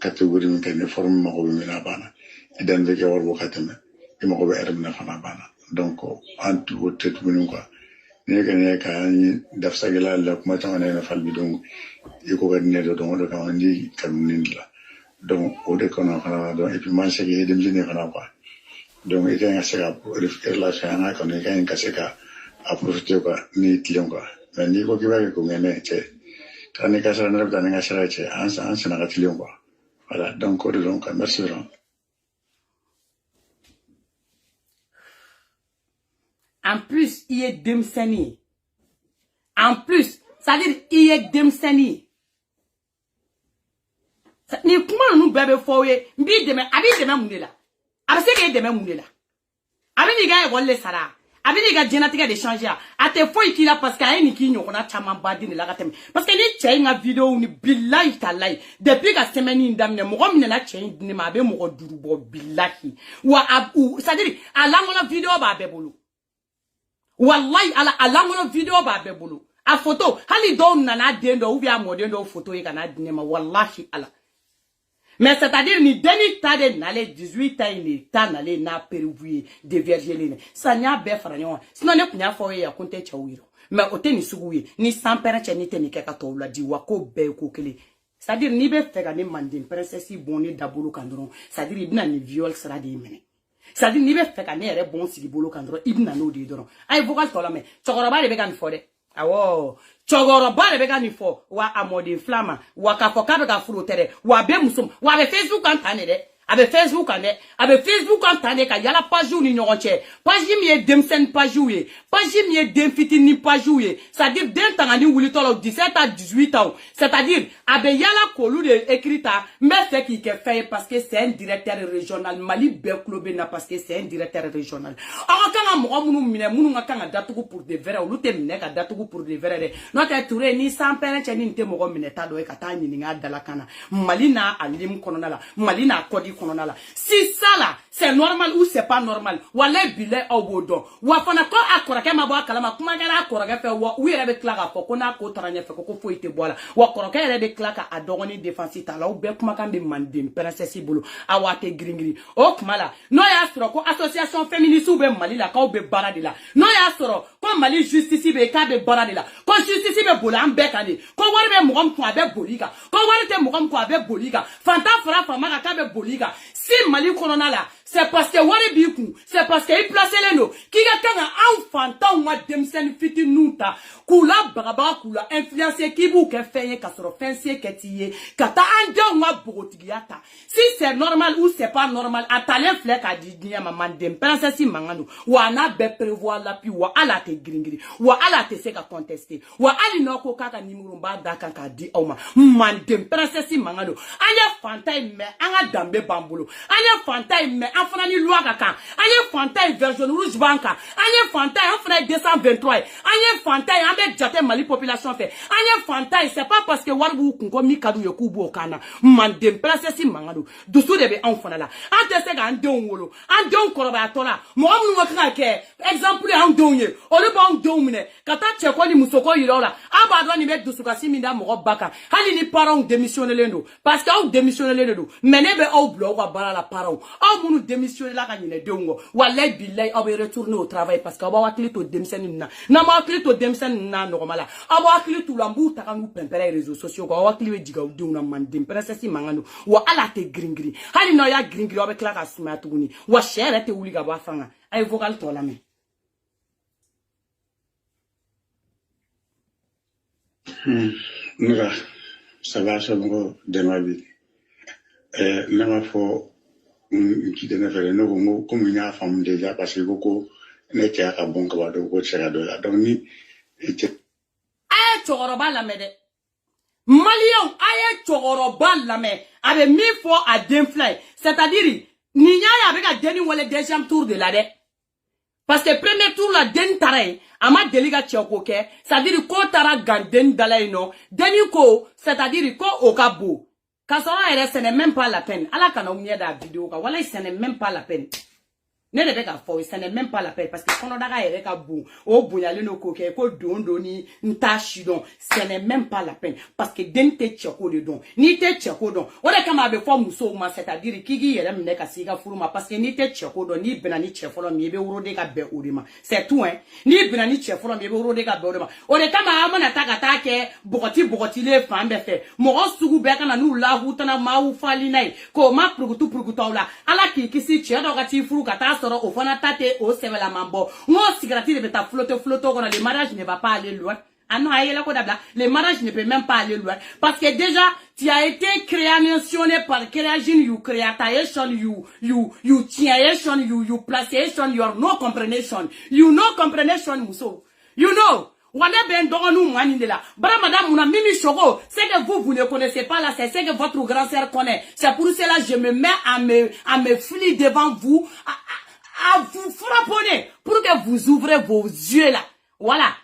catégorie mi tan forme ma ko mi na bana idan de ke war bo khatame e mo ko be erem na fana bana donc antu wotet bunu quoi ne ka ni daf sagala la kuma tan na fal bi donc e ko ga ne do do ka andi kam nindla donc o de kono fana donc et puis man se ke dem jine fana quoi donc il y a un secret pour relation na ko ne ka seka a profiter quoi ni client quoi mais ni ko ki ba ko ngene che quand on casse la nerf dans un charretier, on s'en a tiré quoi. Voilà, donc merci vraiment. En plus, il est demsani. En plus, ça veut dire il est demsani. Ni comment nous bébé foyer, mbi demain, abi demain mounela. Abi c'est que demain mounela. Abi ni gars rolle sara. Abi ni gars jenatika de changer. A te foi qui là parce qu'à ni qui nyoko na chama badi ni la gatem. Parce que ni tchai nga vidéo ni billahi talai. Depuis que semaine ni ndamne mo gomne la tchai ni ma be mo go durubo billahi. Wa abu, ça dit ala ngola vidéo ba be bolu. Wallahi ala ngola vidéo ba be bolu. A photo hali do nana dendo ou bien mo dendo photo e kana dinema wallahi ala. Mais c'est-à-dire ni deni tade nale 18 ans ni ta nale na peruvie de vergeline ça nya be faranyo sinon ne kunya fo ya konte chawiro mais oteni suguye ni sans père ni teni keka to la di wako be ko kele c'est-à-dire ni be fega ni mandin princesse boni dabulu kandron c'est-à-dire ibna ni viol sera di mene c'est-à-dire ni be fega ni ere bon sigi bolo kandron ibna no di doron ay vocal to la me chokoroba de be kan fode awo chogoro bare be gani fo wa amode flama wa kafoka be ka furu tere wa be musum wa be Facebook antane de abe Facebook antane ka yala page ni nyonche page mi e demsen page ouye page mi e demfiti ni page ouye ça dire den tangani wuli tolo 17 à 18 ans c'est-à-dire abe yala kolu de écrita mais c'est qui fait parce que c'est un directeur régional Mali be klobé na parce que c'est un directeur régional aka kanga mo munu mine munu ngaka datugo pour de vrai ou te mine ka datugo pour de vrai no te touré ni sans père ni nte mo mine ta do e kata nyini nga dalakana Mali na alim konona la Mali na kodi konona la si ça là c'est normal ou c'est pas normal. Wala bilay au boudon. Wa fana ko akorake ma bo kalama kuma gara akorake fe wa wi rebe klaka fo ko na ko taranya fe ko fo ite bola. Wa korake rebe klaka adogoni defensi ta la ou be kuma kan be mandem princesse bulu awate gringri. O kuma la no ya soro ko association féministe ou be Mali la ka ou be barade la. No ya soro ko Mali justice be ka be barade la. Ko justice be bola am be kane. Ko wari be mugam ko abe bolika. Ko wari te mugam ko abe bolika. Fanta fara fama ka be bolika. Si Mali corona la c'est parce que wari biku, c'est parce que il place les no. Qui a kanga au fantan wa demsen fiti nuta. Kula baraba kula influencer qui bou ke feye kasoro fense ketiye. Kata anja wa bogotigiata. Si c'est normal ou c'est pas normal, atalien flek a dit nia maman dem princesse mangano. Wa na be prévoir la pi wa ala te gringri. Wa ala te se ka contester. Wa ali no ko kaka nimurumba daka ka di oma. Man dem princesse mangano. Anya fantai me anga dambe bambulo. Anya fantai me afana ni loi kaka anye fantai version rouge banka anye fantai afana 223 anye fantai ambe jate Mali population fait anye fantai c'est pas parce que warbu kunko mi kadu yokubu okana mandem princesse mangado dusu debe enfana la ante se ga andon wolo andon koroba tola mo amnu wakna ke exemple andonye ole ba andonne kata cheko ni musoko yirola abadwa ni be dusu kasi minda mo baka hali ni parents démissionner lendo parce que au démissionner lendo menebe au blog wa bala la parents au munu démissionner la kanyine dongo wallahi billahi abe retourner au travail parce que aba wakili to démissionner na ma wakili to démissionner na normal aba wakili to lambu takanu pempere réseaux sociaux ko wakili we diga udun na mandem princesse mangano wa ala te gringri hali no ya gringri obe klaka sma tuguni wa shere te uliga ba fanga ay vocal to la me Nga ça va ça bon de ma vie n'a faut qui devait faire no comme il y a femme déjà parce que beaucoup n'était à bon que va de ko sera de la donc ni était ay choroba la me de Malion ay choroba la me avec mi fo à denfly c'est-à-dire ni nya ya be ka deni wala deuxième tour de la de parce que premier tour la den taray ama deliga choko ke c'est-à-dire ko tara ganden dalay no deni ko c'est-à-dire ko okabo kasora ce n'est même pas la peine ala kana umia da vidéo ka wala ce n'est même pas la peine ne de ka fo ce n'est même pas la peine parce que kono daga ere ka bu o bunyale no ko ke ko dondoni ntashi don ce n'est même pas la peine parce que dente cheko le don ni te cheko don o de kama be fo muso ma c'est-à-dire kigi yere mne ka siga furuma parce que ni te cheko don ni benani chefolo mi be wuro de ka be urima c'est tout hein ni benani chefolo mi be wuro de ka be urima o de kama amana taka ke bogoti le fambe fe mo sugu be kana nu la hutana ma u fali nai ko ma prugutu la ala ki kisi chedo ka ti furu kata soro o fana tate o sevela mambo ngo cigarette de beta flotte quand le mariage ne va pas aller loin. Ah non, le mariage ne peut même pas aller loin. Parce que déjà, tu as été création par création, you creation, you creation, you placement, your no comprehension. You no comprehension, muso. You know. Wane ben dogonu mwani de la. Bra madame muna mimi chogo. C'est que vous ne connaissez pas là, c'est que votre grand-sœur connaît. C'est pour cela que je me mets à me fouiller devant vous, à vous frapponner, pour que vous ouvrez vos yeux là. Voilà.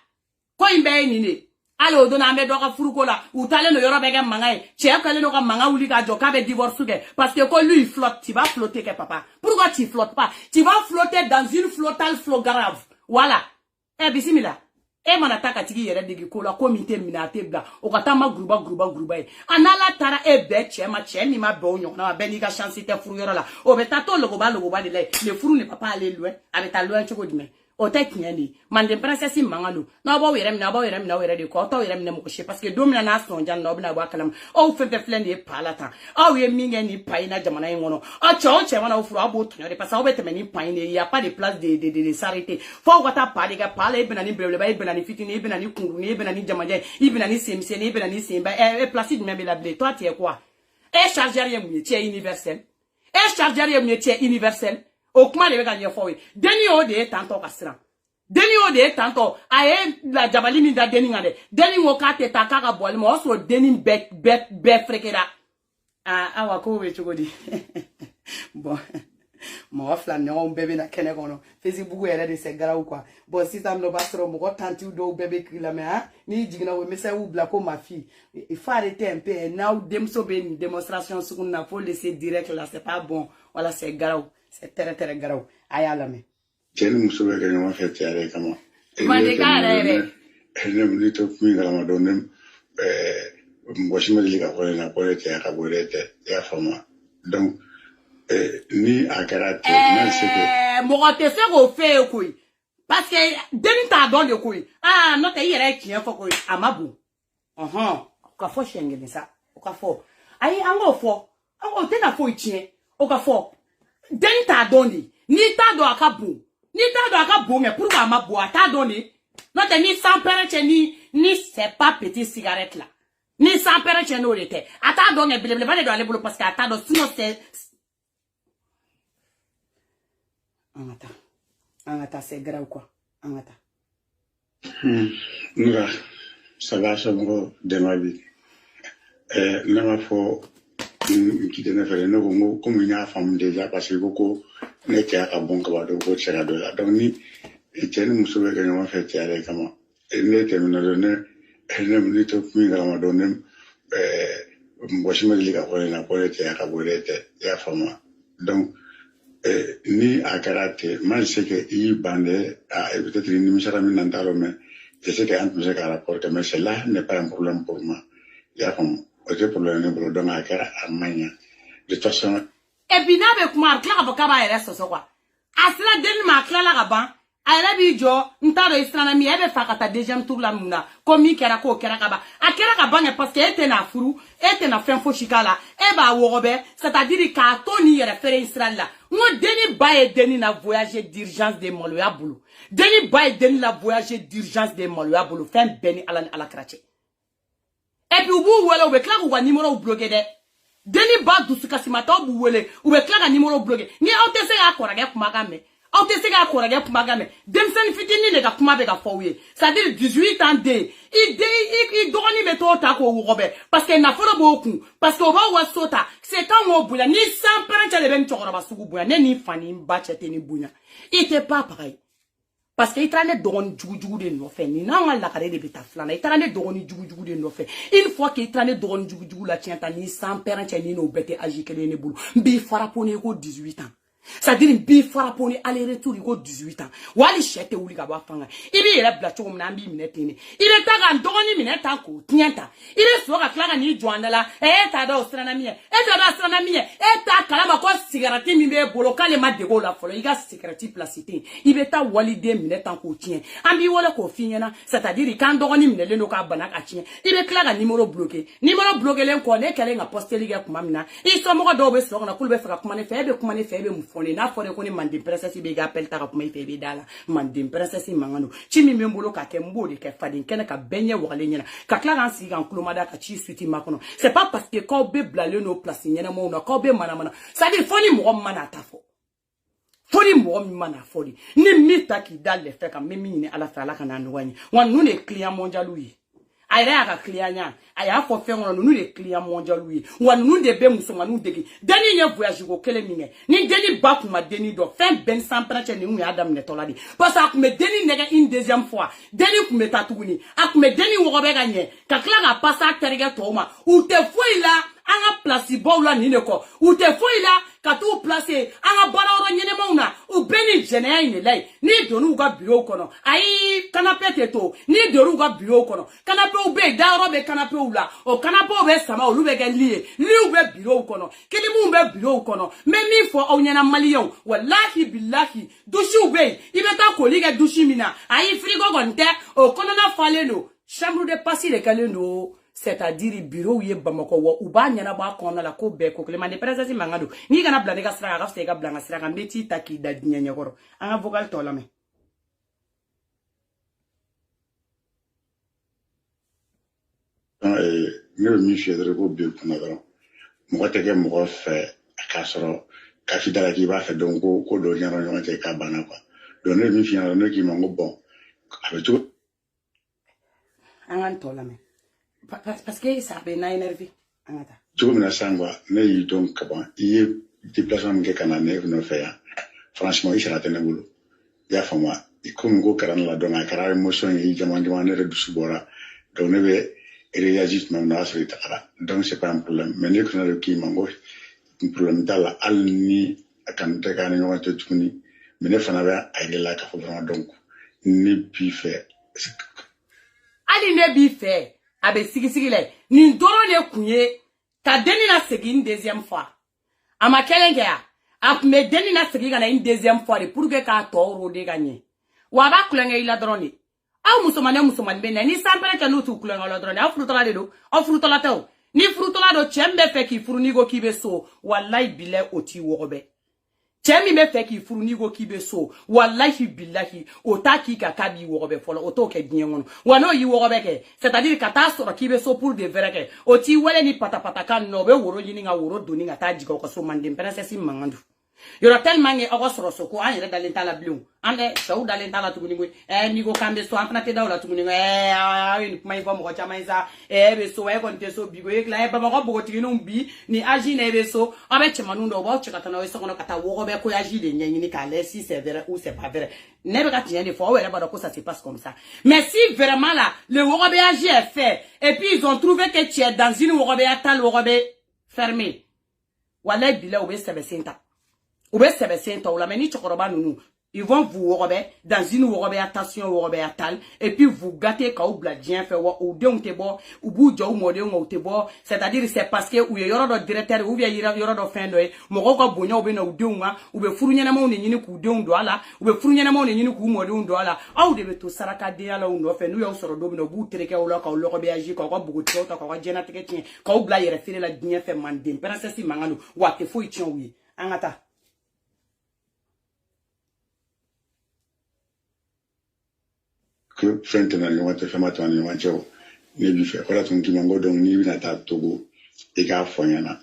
Ko imbe nini. Allo dona me doka furuko la. Ou tale no yoro bega mangae. Tchè kale no ka manga uli ka joka be divorce ke. Parce que ko lui il flotte, tu vas flotter que papa. Pourquoi tu flottes pas? Tu vas flotter dans une flottale flot grave. Voilà. Eh bismillah. E manataka tigi yere digi ko la komite minate bla o kata ma gruba e anala tara e be che mi ma be onyo na be ni ka chance te furu yoro la o be tato logo ba de le furu ne papa aller loin avec ta loin choko dime o te kinyani mande princesse mangalo na bo were mi na were de ko to were mi ne mo parce que domina na son jan no bna bo akalam o fefe flende e palata o ye minge ni pai na jamana ngono o che wana o furu abo tonyo parce que o be temeni pai ne y a pas de place de s'arrêter faut wata pali ga pale e benani brele ba e benani fitini e benani kunguni e benani jamaje e benani semse e benani semba e placide même la blé toi tu es quoi e chargeur ye mu tie universel e chargeur ye mu tie universel o kuma le ga nye fowe deni o de tanto kasran deni o de tanto aye la jabali ni da deni ngade deni wo ka te takaka boli mo so deni be frekera awa ko we chugodi bon mo fla no bébé na kene kono Facebook yere de se gara ou quoi bon si ça me bastro mo tanti do bébé ki la me ha ni jigna we me se ou bla ko ma fille il faut arrêter un peu now dem so be une démonstration sur na faut laisser direct là c'est pas bon voilà c'est gara c'est très grave ayala me Tiens, muso bɛ kɛ ɲɔgɔn fɛ cɛ yɛrɛ kama. Mandeka yɛrɛ Ne mun to min kalama dɔn ne mɔgɔ si ma deli ka fɔ ne na ko ne tɛ ka bɔ ne tɛ i y'a faamu donc ni a kɛra ten n'a se que mɔgɔ tɛ se k'o fɛ ye koyi parce que denni t'a dɔn de koyi n'o tɛ i yɛrɛ ye tiɲɛ fɔ koyi a ma bon o ka fɔ siɲɛ kelen sa o ka fɔ ayi an k'o fɔ o tɛna foyi tiɲɛ o ka fɔ denni t'a dɔn de n'i t'a dɔn a ka bon n'i t'a dɔn a ka bon mais pourquoi a ma bon a t'a dɔn de n'o tɛ ni sans père cɛ ni c'est pas petit cigarette là ni sans père cɛ n'o de tɛ a t'a dɔn kɛ belebeleba de don ale bolo parce que a t'a dɔn sinon c'est an ka taa c'est grave quoi an ka taa nga saga somɔgɔ dɛmɛ bi ne ma fɔ kite ne fɛ ne ko n ko komi n y'a faamu déjà parce que ko ne cɛ ka bon kaba dɔn ko tɛ se ka dɔ la donc ni cɛ ni muso bɛ kɛ ɲɔgɔn fɛ cɛ yɛrɛ kama ne tɛmɛna dɔn ne to min kalama dɔn ne mɔgɔ si ma deli ka fɔ ne na ko ne tɛ ka bɔ ne tɛ i y'a faamu donc ni a kɛra ten moi je sais que i ban de peut-être ni nimisara min na n t'a dɔn mais je sais que an tun bɛ se ka rapporter mais celle-là n'est pas un problème pour moi i y'a faamu o tɛ problème ne bolo donc a kɛra a man ɲa de toute façon et puis n'a bɛ kuma a tila ka fɔ k'a b'a yɛrɛ sɔsɔ quoi a sera denni ma a tilala ka ban a yɛrɛ b'i jɔ n t'a dɔn i siranna min e bɛ fɛ ka taa deuxième tour la mun na ko min kɛra k'o kɛra ka ban a kɛra ka ban kɛ parce que e tɛna furu e tɛna fɛn fosi k'a la e b'a wɔgɔbɛ c'est-à-dire k'a to ni yɛrɛ feere in sira la n ko denni ba ye denni na voyage d'urgence de maloya bolo denni ba ye denni la voyage d'urgence de maloya bolo fɛn bɛɛ ni ala ni ala kɛra cɛ et puis u b'u wele u bɛ tila k'u ka numéro bloqué dɛ denni ba dusukasimatɔw b'u wele u bɛ tila ka numéro bloqué ni aw tɛ se k'a kɔrɔkɛ kumakan mɛn aw tɛ se k'a kɔrɔkɛ kumakan mɛn denmisɛnnin fitinin de ka kuma bɛ ka fɔ u ye c'est à dire 18 ans den i dɔgɔnin bɛ t'o ta k'o wɔgɔbɛ parce que nafolo b'o kun parce que o b'a waso ta c'est kan k'o bonya ni san pɛrɛncɛ de bɛ nin cɛkɔrɔba sugu bonya ne ni fa ni n ba cɛ tɛ ni bonya i tɛ pas pareil parce que i taara ne dɔgɔnin jugujugu de nɔfɛ nin n'an ka lakare de bɛ taa filanan i taara ne dɔgɔnin jugujugu de nɔfɛ une fois que i taara ne dɔgɔnin jugujugu la tiɲɛ ta ni san pɛrɛncɛ ni n'o bɛɛ tɛ âge kelen ne bolo n b'i fara po ne ko 18 ans c'est-à-dire n b'i fara po ni aller retour ko 18 ans wali sɛ tɛ wuli ka bɔ a fanga i b'i yɛrɛ bila cogo min na an b'i minɛ ten de i bɛ taa ka n dɔgɔnin minɛ tan k'o tiɲɛ ta i bɛ sɔrɔ ka tila ka n'i jɔ an da la e t'a dɔn o siranna min ye e t'a dɔn a siranna min ye e t'a kalama ko sigarati min b'e bolo k'ale ma dege o la fɔlɔ i ka sigarati place ten i bɛ taa waliden minɛ tan k'o tiɲɛ an b'i wele k'o f'i ɲɛna c'est-à-dire k'an dɔgɔnin minɛlen don k'a bana ka tiɲɛ i bɛ tila ka numéro bloqué numéro bloquélen kɔ ne kɛlen ka posteli kɛ tuma min na i somɔgɔ dɔw bɛ sɔrɔ ka na k'olu bɛ fɛ ka kuma ne fɛ e bɛ kuma ne fɛ e bɛ mun fɔ ne n'a fɔra ko ne manden princesse bɛ i ka appel ta ka kuma i fɛ i bɛ da la manden princesse mankan don ci min bɛ n bolo k'a kɛ n b'o de kɛ faden kɛnɛ ka bɛɛ ɲɛ wagalen ɲɛna ka tila k'an sigi k'an kulomada ka ci suite ma kɔnɔ c'est pas parce que k'aw bɛ bilalen don place ɲɛnamaw na k'aw bɛ manamana c'est-à-dire fo ni mɔgɔ min mana a ta fɔ fo ni mɔgɔ min mana a fɔ de ni min ta k'i da lɛfɛ kan n bɛ min ɲini ala fɛ ala ka n'a nɔgɔya n ye wa ninnu de ye client mondial ye a yɛrɛ y'a ka client ɲa a y'a fɔ fɛn kɔnɔ ninnu de ye client mondial ye wa ninnu de bɛ musomaninw dege denni ye voyage ko kelen min kɛ ni denni ba kun ma denni dɔn fɛn bɛɛ ni san pɛrɛncɛ nin kun y'a daminɛtɔ la de parce que a kun bɛ denni nɛgɛ une deuxième fois denni kun bɛ taa tuguni a kun bɛ denni wɔgɔbɛ ka ɲɛ ka tila ka passe a terikɛ tɔw ma u tɛ foyi la an ka place baw la nin de kɔ u tɛ foyi la ka t'u placer an ka baarayɔrɔ ɲɛnɛmaw na u bɛɛ ni jɛnɛya in de la ye n'i donn'u ka bureau kɔnɔ ayi canapé tɛ to n'i donn'u ka bureau kɔnɔ canapéw bɛ yen dayɔrɔ bɛ canapéw la o canapéw bɛ sama olu bɛ kɛ lit ye litw bɛ bureau kɔnɔ kilimuw bɛ bureau kɔnɔ n bɛ min fɔ aw ɲɛna maliyɛnw walahi bilahi douches bɛ yen i bɛ taa koli kɛ douche min na ayi frigo kɔni tɛ o kɔnɔna falen don chambre de passe de kɛlen don c'est-à-dire bureau ye Bamako wa u b'a ɲɛnabɔ a kɔnɔna la ko bɛɛ ko kelen manden princesse mankan don n'i kana bila ne ka sira kan a ka fisa i ka bila n ka sira kan n bɛ t'i ta k'i da diɲɛ ɲɛkɔrɔ an ka vocal tɔ lamɛn. ne bɛ min f'i ye dɔrɔn ko bi kunna dɔrɔn mɔgɔ tɛ kɛ mɔgɔ fɛ k'a sɔrɔ k'a f'i da la k'i b'a fɛ dɔn ko dɔ ɲɛna ɲɔgɔn cɛ k'a banna quoi donc ne bɛ min f'i ɲɛna ne k'i ma n ko bon a bɛ cogo. an ka n tɔ lamɛn. Parce que ça peut énerver. Cogo min na sisan quoi ne y'i dɔn ka ban i ye déplacement min kɛ ka na ne nɔfɛ yan franchement i sara tɛ ne bolo i y'a faamu komi ko kɛra ne la donc a kɛra émotion ye jama ne yɛrɛ dusu bɔra donc ne bɛ réagir tuma min na o y'a sɔrɔ i tagara donc c'est pas un problème mais ne kana dɔn k'i ma n ko problème t'a la hali ni akan te kan ɲɔgɔn tɛ tuguni mais ne fana bɛ a yɛlɛ la k'a fɔ vraiment donc ne b'i fɛ ali ne b'i fɛ a bɛ sigi la nin dɔrɔn de kun ye ka denni na segin deuxième fois a ma kelen kɛ ya a kun bɛ denni na segin ka na une deuxième fois de pour que k'a tɔ rôder ka ɲɛ wa a b'a kulonkɛ i la dɔrɔn de aw musomanin bɛ na ni sanpɛrɛ kɛ n'u t'u kulonkɛ la dɔrɔn de aw furutɔla de don aw furutɔla tɛ o ni furutɔla don cɛ min bɛ fɛ k'i furu n'i ko k'i bɛ so walayi bilayi o t'i wɔgɔbɛ cɛ min bɛ fɛ k'i furu n'i ko k'i bɛ so walayi bilayi o t'a k'i ka k'a b'i wɔgɔbɛ fɔlɔ o t'o kɛ diɲɛ kɔnɔ wa n'o y'i wɔgɔbɛ kɛ c'est à dire ka taa sɔrɔ k'i bɛ so pour de vrai kɛ o t'i wele ni patapatakan ninnu o bɛ woro ɲini ka woro donni ka taa jigin o ka so manden princesse mankan don yɔrɔ tellement que aw ka sɔrɔ so ko an yɛrɛ dalen t'a la bilen an dɛ cɛw dalen t'a la tuguni koyi n'i ko k'an bɛ so an fana tɛ da o la tuguni aw ye nin kuma in fɔ mɔgɔ caman ye sa bɛ so kɔni tɛ so bi ko e tila bamakɔ bogotigininw bi ni âge na e bɛ so aw bɛ cɛmaninw dɔw u b'aw cɛ ka taa n'aw ye so kɔnɔ ka taa wɔgɔbɛ ko âge de ɲɛɲini k'a lajɛ si c'est vrai ou c'est pas vrai ne bɛ ka tiɲɛ de fɔ aw yɛrɛ b'a dɔn ko ça se passe comme ça mais si vraiment là le wɔgɔbɛ âge est fait et puis ils ont trouvé que tu es dans une wɔgɔbɛya tal wɔgɔbɛ fermé walayi bilayi u bɛ sɛbɛ sen ta ou bien c'est bien toi la mais ni chokoroba nous ils vont vous worobé dans une worobé attention worobé atal et puis vous gâter ka ou bladien fait ou de te bo ou bu jo mo de on te bo c'est-à-dire c'est parce que ou yoro do directeur ou bien yoro do fin do mo ko bonya ou be na ou de uma ou be furu nyana mo ne nyini ku de ndo ala ou be furu nyana mo ne nyini ku mo de ndo ala au de be to saraka de ala ou no fait nous yo soro do be no bu tereke ou la ka lo ko be aji ko bugu to ka ko jena teke tien ka ou bla yere fere la dien fait mandem princesse mangano wa te fo ition wi angata que fɛn tɛna ni ɲɔgɔn tɛ fɛn ma tɛna ni ɲɔgɔn cɛ o ne b'i fɛ o de tun k'i ma ko donc n'i bɛna taa Togo i k'a fɔ n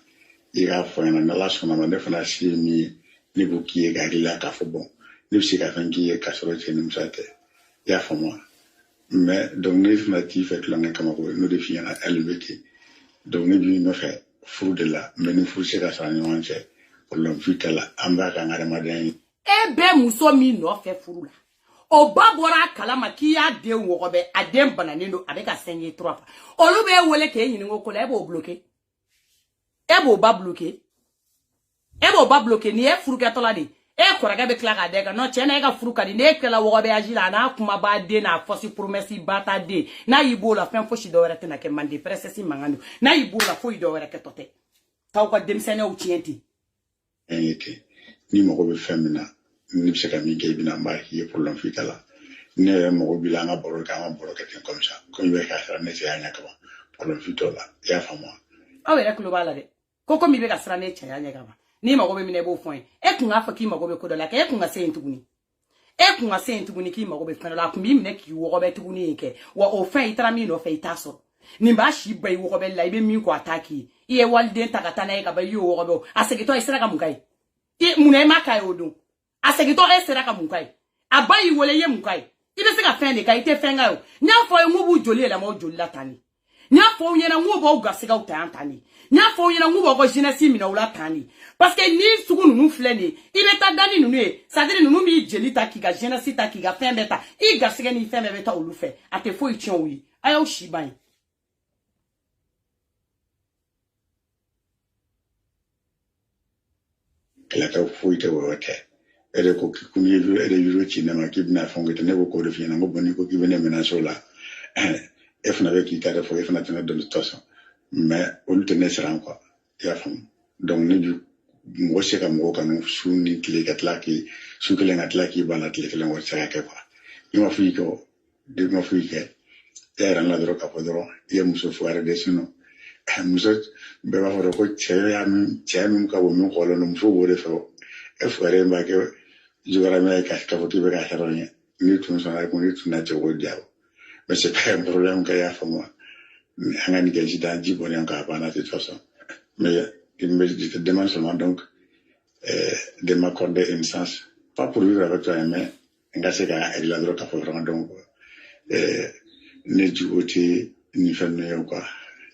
ɲɛna n'Ala sɔnna ma ne fana se ye min ye ne b'o k'i ye ka hakili la k'a fɔ bon ne bɛ se ka fɛn k'i ye k'a sɔrɔ cɛ ni musa tɛ i y'a faamu wa mais donc ne fana t'i fɛ tulonkɛ kama ko n'o de f'i ɲɛna hali bɛ ten donc ne b'i nɔfɛ furu de la mais ni furu se ka sɔrɔ ni ɲɔgɔn cɛ problème foyi t'a la an b'a ka an ka adamadenya ye. E bɛ muso min nɔfɛ furu la o ba bɔra kalama k'i y'a den wɔgɔbɛ a den bananen don a bɛ ka sɛŋɛ 3 fois olu bɛ wele k'e ɲininka ko la e b'o bloqué e b'o ba bloqué ni e furukɛtɔla de e kɔrɔkɛ bɛ tila k'a dɛ kan non cɛ na e ka furu ka di ne kɛla wɔgɔbɛyaji la a n'a kuma b'a den n'a fɔsi promesse ba ta den n'a y'i b'o la fɛn fosi dɔ wɛrɛ tɛna kɛ mande princesse mankan don n'a y'i b'o la foyi dɔ wɛrɛ kɛ tɔ tɛ k'aw ka denmisɛnninw tiɲɛ ten. Ni mago bɛ fɛn min na ni bɛ se ka min kɛ i bɛna n b'a k'i ye problème foyi t'a la ne yɛrɛ mago b'i la an ka baro kɛ ten comme ça comme i bɛ k'a sara ne se y'a ɲɛ kama problème foyi t'o la i y'a faamu wa. Aw yɛrɛ tulo b'a la dɛ ko komi i bɛ ka siran ne cɛya ɲɛ kama n'i mago bɛ min na i b'o fɔ n ye e kun k'a fɔ k'i mago bɛ ko dɔ la kɛ e kun ka se yen tuguni k'i mago bɛ fɛn dɔ la a kun b'i minɛ k'i wɔgɔbɛ tuguni yen kɛ wa o fɛn i taara min nɔfɛ i t'a sɔrɔ nin b'a si ba i wɔgɔbɛ la i bɛ min kɔ a t'a k'i ye i ye waliden ta ka taa n'a ye ka ban i y'o wɔgɔbɛ a segintɔ i sera ka mun k'a ye munna i m'a k'a ye o don a segintɔ e sera ka mun k'a ye a ba y'i wele i ye mun k'a ye i bɛ se ka fɛn de k'a ye i tɛ fɛn k'a ye o n y'a fɔ aw ye n k'u b'u joli yɛlɛma o joli la tan de n y'a fɔ aw ɲɛna n k'u b'aw garisigɛw ta yan tan de n y'a fɔ aw ɲɛna n k'u b'aw ka jeunesse minɛ o la tan de parce que ni sugu ninnu filɛ nin ye i bɛ taa da ni ninnu ye c'est à dire ninnu b'i jeli ta k'i ka jeunesse ta k'i ka fɛn bɛɛ ta i garisigɛ ni fɛn bɛɛ bɛ taa olu fɛ a tɛ foyi tiɲɛ o ye a y'aw si ban ye. Kɛlɛkɛ foyi tɛ o tɛ e de ko k'i ye vidéo ci ne ma k'i bɛna fɛn kɛ ne ko k'o de f'i ɲɛna n ko bon n'i ko k'i bɛ ne menacer o la e fana bɛ k'i ta de fɔ e fana tɛ ne dɔn de toute façon mais olu tɛ ne siran quoi i y'a faamu donc ne bi mɔgɔ se ka mɔgɔ kanu su ni tile ka tila k'i su kelen ka tila k'i banna tile kelen o tɛ se ka kɛ quoi i ma foyi kɛ o de ma foyi kɛ e yɛrɛ la dɔrɔn k'a fɔ dɔrɔn i ye muso fo yɛrɛ de sinon muso bɛɛ b'a fɔ ko cɛ min ka bon min kɔrɔlen don muso b'o de fɛ o e fo yɛrɛ b'a kɛ juguyaramɛ ye k'a fɔ k'i bɛ ka hɛrɛ ɲɛ n'i tun sɔnna ko n'i tun na cɛ ko diya o mais c'est pas un problème que y'a faamu an ka nin kɛ sisan ji bɔnnen k'a banna de toute façon mais je te demande seulement donc de m'accorder une chance pas pour vivre avec toi mais n ka se ka la dɔrɔn k'a fɔ vraiment donc ne jugu tɛ nin fɛn ninnu ye quoi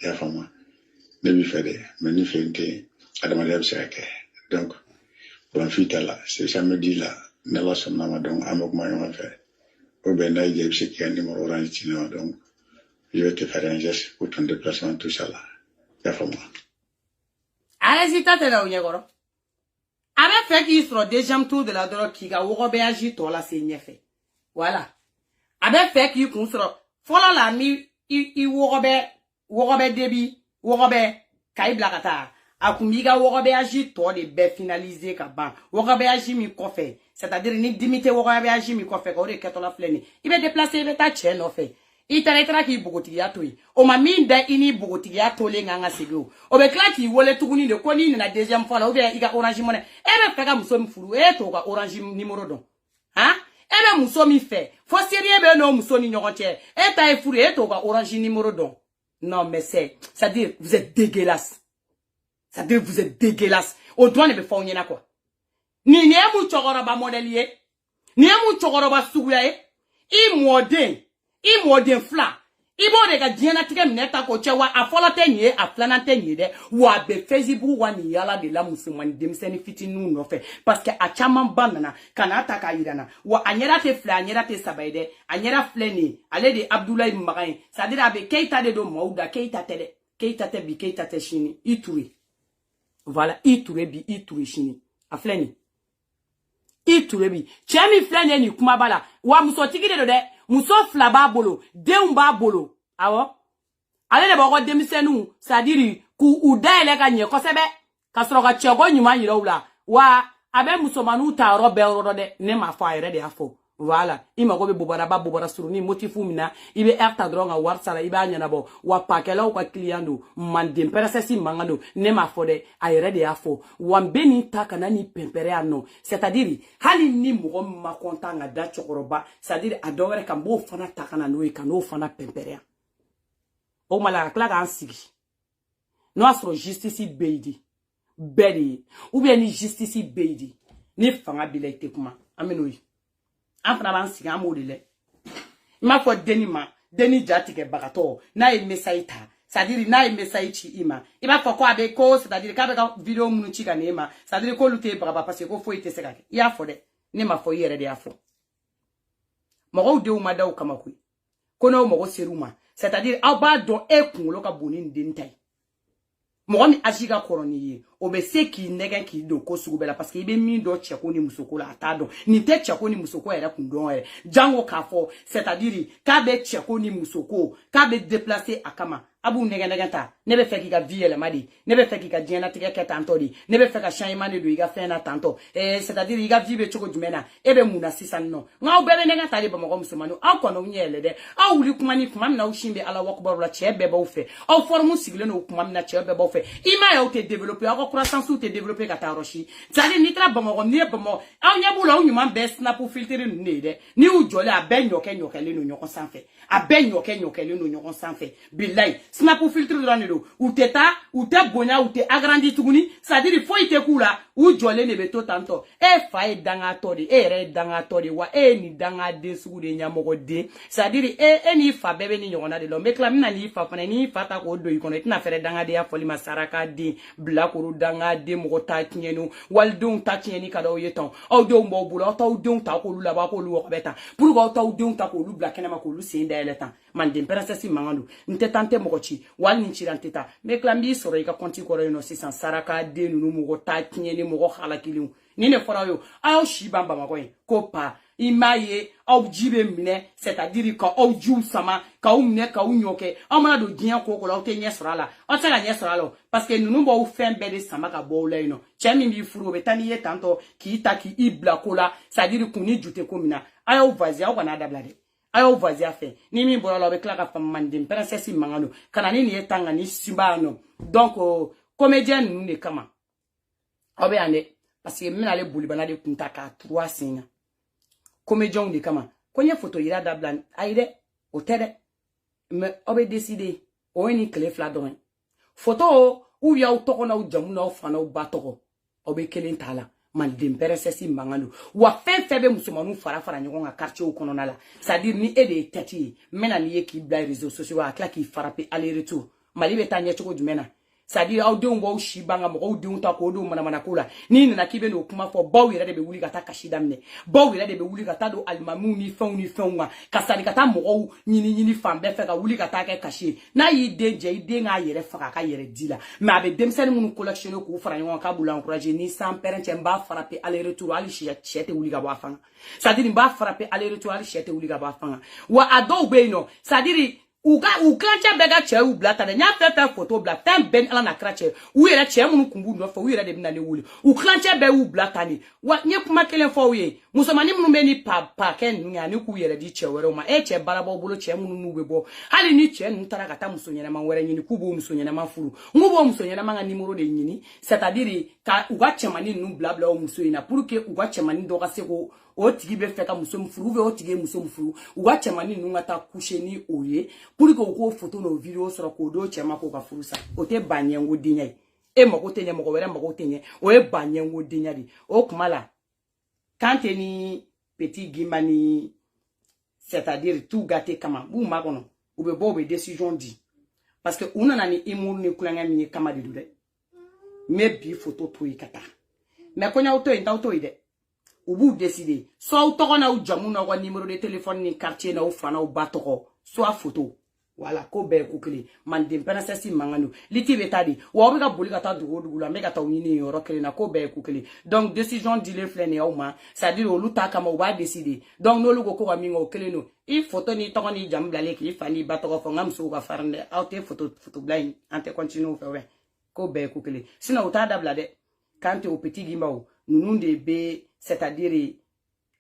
i y'a faamu ne b'i fɛ dɛ mais ni fɛn tɛ adamadenya bɛ se ka kɛ donc bon foyi t'a la c'est samedi la n'Ala sɔnna ma donc an bɛ kuma ɲɔgɔn fɛ ou bien n'a y'i diya i bɛ se k'i ka numéro orange ci ne ma donc je vais te faire un geste pour ton déplacement tout ça là i y'a faamu. Allez-y tɛ tɛmɛ o ɲɛkɔrɔ Avec fait qu'il sera deuxième tour de la drogue qui a agi toi la c'est fait. Voilà. Avec fait qu'il sera follow la mi i wogobe debi wogobe kai blakata akumiga wogobe agi toi de be finaliser ka ban wogobe agi mi kofe c'est-à-dire ni dimité wogobe agi mi kofe ko re keto la fleni il va déplacer il ta chaîne en fait il t'a ki bogotiya toyi o ma min da ini bogotiya to le nganga sego o be kla ki wole tuguni de ko ni na deuxième fois là ou bien il ga orange money e be feka muso mi furu e to ga orange numéro don hein e be muso mi fait faut sérieux be no muso ni nyokotie e ta e furu e to ga orange numéro don non mais c'est à dire vous êtes dégueulasse ça dire vous êtes dégueulasse o doit ne be fa onyena quoi ni ne mu chogoroba modelier ni mu chogoroba suguya e i modern fla ibo de ga diena tige mineta ko chewa afola tenye aflana tenye de wa be Facebook wa ni yala de la musulman demseni fitinu no fe parce que a chaman banana kana taka irana wa anyera te fla anyera te sabaide anyera fleni ale de Abdoulaye Mbagain ça dire avec Keita de do Mauda Keita te bi Keita te chini ituri voilà ituri bi ituri chini afleni ituri bi chemi fleni ni kuma bala wa musotigi de muso fla ba bolo deun ba bolo awo ale de boko demisenu sadiri ku udaile ka nye kosebe ka soro ka chego nyuma yira ula wa abe muso manu ta robe ro de ne ma fa ire de afo voilà ima go be bobara suru ni motifu mina ibe erta dronga warsala ibe anyana bo wa pakela o kwa kliando mandem persesi mangando ne ma fo de ire de afo wa mbeni ta kana ni pempere ano c'est-à-dire hali ni mo ma kontanga da chokoroba c'est-à-dire adore kan bo fana ta kana no e kan o fana pempere o mala kla ga ansigi no asro justice beidi bedi ou bien ni justice beidi ni fanga bilete kuma amenoyi afra ban siga amodile ma fo deni jatike bagato na e mesaita c'est-à-dire na e mesaichi ima iba fo ko abe ko c'est-à-dire ka be ka video munu chika nema c'est-à-dire ko lute braba parce que ko fo ite seka ya fo de ne ma fo yere de afo mo de uma daw kama ku kono mo seruma c'est-à-dire aba do e kun lo ka boni ndintai mo mi ajiga koroniye o be se ki negen ki do ko sugubela parce que ibe mi do cheko ni musoko la atado ni te cheko ni musoko era kundon ere jango kafo c'est-à-dire ka be cheko ni musoko ka be déplacer akama abu negen ta ne be fe ki ga vie le madi ne be fe ki ga diena tige ke tanto di ne be fe ka changement de do iga fe na tanto c'est-à-dire iga vie be choko jumena ebe muna sisan no nga o bebe negen ta de ba mo musumanu akono nyele de awuli kuma ni kuma na ushimbe ala wakbar la chebe ba ufe aw formu sigle no kuma na chebe ba ufe ima ya o te développer croissance ou te développer kataroshi tsali ni tra bomo ni bomo aw nyabulo aw nyuma be snap filter ni de ni u jole abenyoke le no nyoko sanfe abenyoke le no nyoko sanfe billahi snap filter do nido ou te bonya ou te agrandi tuguni ça dire faut ite kula u jole ne beto tanto e fa e danga tori e re danga tori wa e ni danga de sugu de nyamogo de ça dire e ni fa bebe ni nyona de lo me klam na ni fa fana ni fa ta ko do ikono itina fere danga de ya foli masaraka de blakuru danga de mo ta tienu waldun ta tieni kada o yeton o do mo bula ta o dun ta ko lu la ba ko lu ko beta pour ko ta o dun ta ko lu blakena ma ko lu sin da eletan man dem persesi mangando nte tante mo ko chi wal ni chiranteta me klambi soro ika konti ko reno sisan saraka de nu mo ta tieni mo ko halakiliu ni ne fora yo ayo shi bamba ma ko pa imaye au jibe mine c'est-à-dire ka au jum sama ka ou mine ka ou nyoke amana do dian ko la o te nyesra la o te la nyesra la parce que nous bo fen bede sama ka bo le no chemi mi furu be tani ye tanto ki ita ki ibla kola c'est-à-dire kuni jute ko mina ayo vazia ko na dablade ayo vazia fe ni mi bo la be kla ka fam mandim princesse mangano kana ni ye tanga ni simbano donc comédien nous ne kama obe ande parce que mina le bulibana de kunta ka 3 signes comédien de kama konye photo ira dablan aide o tede me obe décider o ni clé fladon photo ou ya o toko na o jamu na o fana o batoko obe kelen tala mal demperesesi mangano wa febe musumanu fara nyon ka quartier o kono na la c'est dire ni ede tati mena ni ki bla réseaux sociaux akla ki farape aller retour mali be tanye choko jumena c'est-à-dire aw denw b'aw si ban ka mɔgɔw denw ta k'o don manamana ko la n'i nana k'i bɛ n'o kuma fɔ baw yɛrɛ de bɛ wuli ka taa kasi daminɛ baw yɛrɛ de bɛ wuli ka taa don alimamiw ni fɛnw kan ka sani ka taa mɔgɔw ɲini fan bɛɛ fɛ ka wuli ka taa kɛ kasi ye n'a y'i den jɛ i den k'a yɛrɛ faga a ka yɛrɛ di la mais a bɛ denmisɛnnin minnu collectionner k'u fara ɲɔgɔn kan k'a b'u encourager ni san pɛrɛn cɛ n b'a frapper aller retour hali sɛ tɛ wuli ka bɔ a fanga c'est-à-dire n b'a frapper aller retour hali sɛ tɛ wuli ka bɔ a fanga wa a dɔw bɛ yen nɔ c'est-à-dire u klancɛ bɛɛ ka cɛ y'u bila ta dɛ n y'a fɛn photo bila fɛn bɛɛ ni ala na kira cɛ u yɛrɛ cɛ minnu kun b'u nɔfɛ u yɛrɛ de bɛna ne wuli u klancɛ bɛɛ y'u bila ta ni wa n ye kuma kelen fɔ u ye musomanin minnu bɛ ni pa kɛ ninnu ye ani k'u yɛrɛ di cɛ wɛrɛw ma cɛ baarabaw bolo cɛ minnu n'u bɛ bɔ hali ni cɛ ninnu taara ka taa muso ɲɛnama wɛrɛ ɲini k'u b'o muso ɲɛnama furu n k'u b'o muso ɲɛnama ka numéro de ɲini c'est-à-dire ka u ka cɛmanin ninnu bila o muso in na pour que u ka cɛmanin dɔ ka se ko o tigi bɛ fɛ ka muso min furu ou o tigi ye muso min furu u ka cɛmanin ninnu ka taa coucher ni o ye pour que u k'o photo n'o video sɔrɔ k'o d'o cɛ ma k'o ka furu sa o tɛ ba ɲɛngo denya ye e mago tɛ ɲɛ mɔgɔ wɛrɛ mago tɛ ɲɛ o ye ba ɲɛngo denya de o kuma la Kante ni Petit Gimba ni c'est-à-dire tout gâté kama b'u ma kɔnɔ u bɛ bɔ u bɛ décision di parce que u nana ni humour ni kulonkɛ min ye kama de do dɛ mais bi photo to yi ka taa mais kɔɲɔw to yen t'aw to yi dɛ u b'u décider soit aw tɔgɔ n'aw jamu n'aw ka numéro de téléphone ni quartier n'aw fa n'aw ba tɔgɔ soit photo voilà ko bɛɛ ye ko kelen manden princesse mankan don liti bɛ taa de wa aw bɛ ka boli ka taa dugu o dugu la n bɛ ka taa u ɲini yɔrɔ kelen na ko bɛɛ ye ko kelen donc décision dilen filɛ nin ye aw ma c'est-à-dire olu ta kama u b'a décider donc n'olu ko ka min kɛ o kelen don i photo ni tɔgɔ ni jamu bilalen k'i fa ni ba tɔgɔ fɔ n ka musow ka farin dɛ aw tɛ photo bila in an tɛ continuer o fɛ wɛ ko bɛɛ ye ko kelen sinon u t'a dabila dɛ Kante o Petit Gimba o ninnu de bɛ c'est-à-dire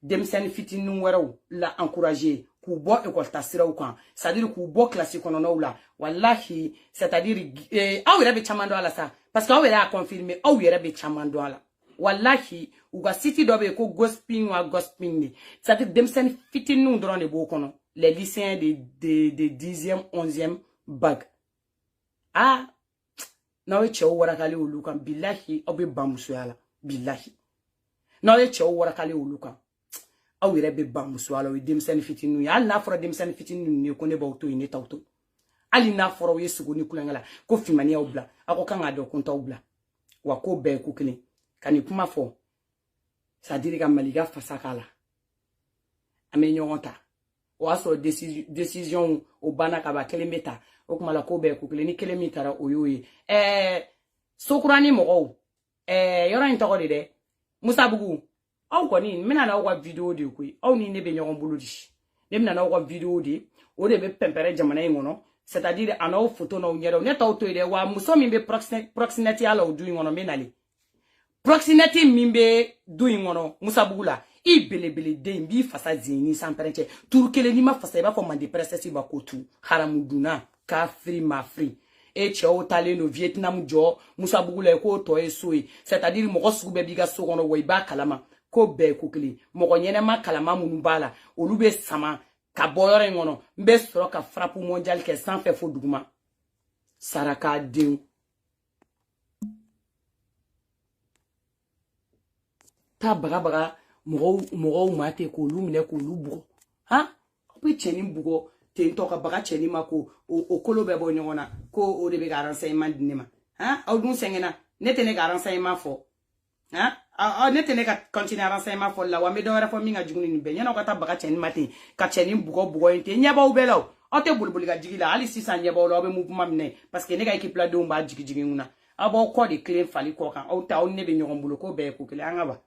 denmisɛnnin fitinin wɛrɛw la encourager k'u bɔ école ta siraw kan c'est-à-dire k'u bɔ classe kɔnɔnaw la wallahi c'est-à-dire aw yɛrɛ bɛ caman dɔn a la sa parce que aw yɛrɛ y'a confirmer aw yɛrɛ bɛ caman dɔn a la wallahi u ka site dɔ bɛ yen ko gospin wa gospin de c'est-à-dire denmisɛnnin fitininw dɔrɔn de b'o kɔnɔ les lycéens de 10e 11e bac ah n'aw ye cɛw warakale olu kan billahi aw bɛ ban musoya la billahi n'aw ye cɛw warakale olu kan aw yɛrɛ bɛ ban musoya la o ye denmisɛnnin fitininw ye hali n'a fɔra denmisɛnnin fitininw ye ko ne b'aw to yen ne t'aw to hali n'a fɔra aw ye sogo ni kulonkɛ la ko finmani y'aw bila aw ko kan k'a dɔn ko n t'aw bila wa ko bɛɛ ye ko kelen ka nin kuma fɔ c'est-à-dire ka Maliga fasa k'a la an bɛ ɲɔgɔn ta o y'a sɔrɔ décision o banna ka ban kelen bɛ ta o kuma la ko bɛɛ ye ko kelen ni kelen min taara o y'o ye Sokurani mɔgɔw yɔrɔ in tɔgɔ de dɛ Musabugu aw kɔni n bɛna n'aw ka video de koyi aw ni ne bɛ ɲɔgɔn bolo di ne bɛna n'aw ka video de o de bɛ pɛnpɛrɛ jamana in kɔnɔ c'est-à-dire a n'aw photo n'aw ɲɛdaw ne t'aw to yen dɛ wa muso min bɛ proxénète la o du in kɔnɔ n bɛ nale proxénète min bɛ du in kɔnɔ Musabugu la i belebele den b'i fasa zeni san pɛrɛn cɛ turu kelen n'i ma fasa i b'a fɔ mande princesse ba ko tu haramu dunna kafiri mafiri cɛw talen no Vietnam jɔ Musabugu la ko tɔ ye so ye c'est-à-dire mɔgɔ sugu bɛɛ b'i ka so kɔnɔ wa i b'a kalama ko bɛɛ ko kelen mɔgɔ ɲɛnɛma kalama minnu b'a la olu bɛ sama ka bɔ yɔrɔ in kɔnɔ n bɛ sɔrɔ ka frappe mondial kɛ sanfɛ fo duguma saraka denw ta bagabaga mɔgɔw ma ten k'olu minɛ k'olu bugɔ han aw bɛ cɛnin bugɔ ten tɔ ka baga cɛnin ma ko o kolo bɛ bɔ ɲɔgɔn na ko o de bɛ ka renseignement di ne ma han aw dun sɛgɛnna ne tɛ ne ka renseignement fɔ han ne tɛ ne ka continuer renseignement fɔ la wa n bɛ dɔ wɛrɛ fɔ min ka jugu ni nin bɛɛ ɲɛna aw ka taa baga cɛnin ma ten ka cɛnin bugɔ yen ten ɲɛbaw bɛɛ la o aw tɛ boliboli ka jigi la hali sisan ɲɛbaw la aw bɛ mouvement minɛ parce que ne ka équipe la denw b'a jigi jigi n kunna aw b'aw kɔ de kelen fali kɔ kan aw ta aw ne bɛ ɲɔgɔn bolo ko bɛɛ ye ko kelen an ka ba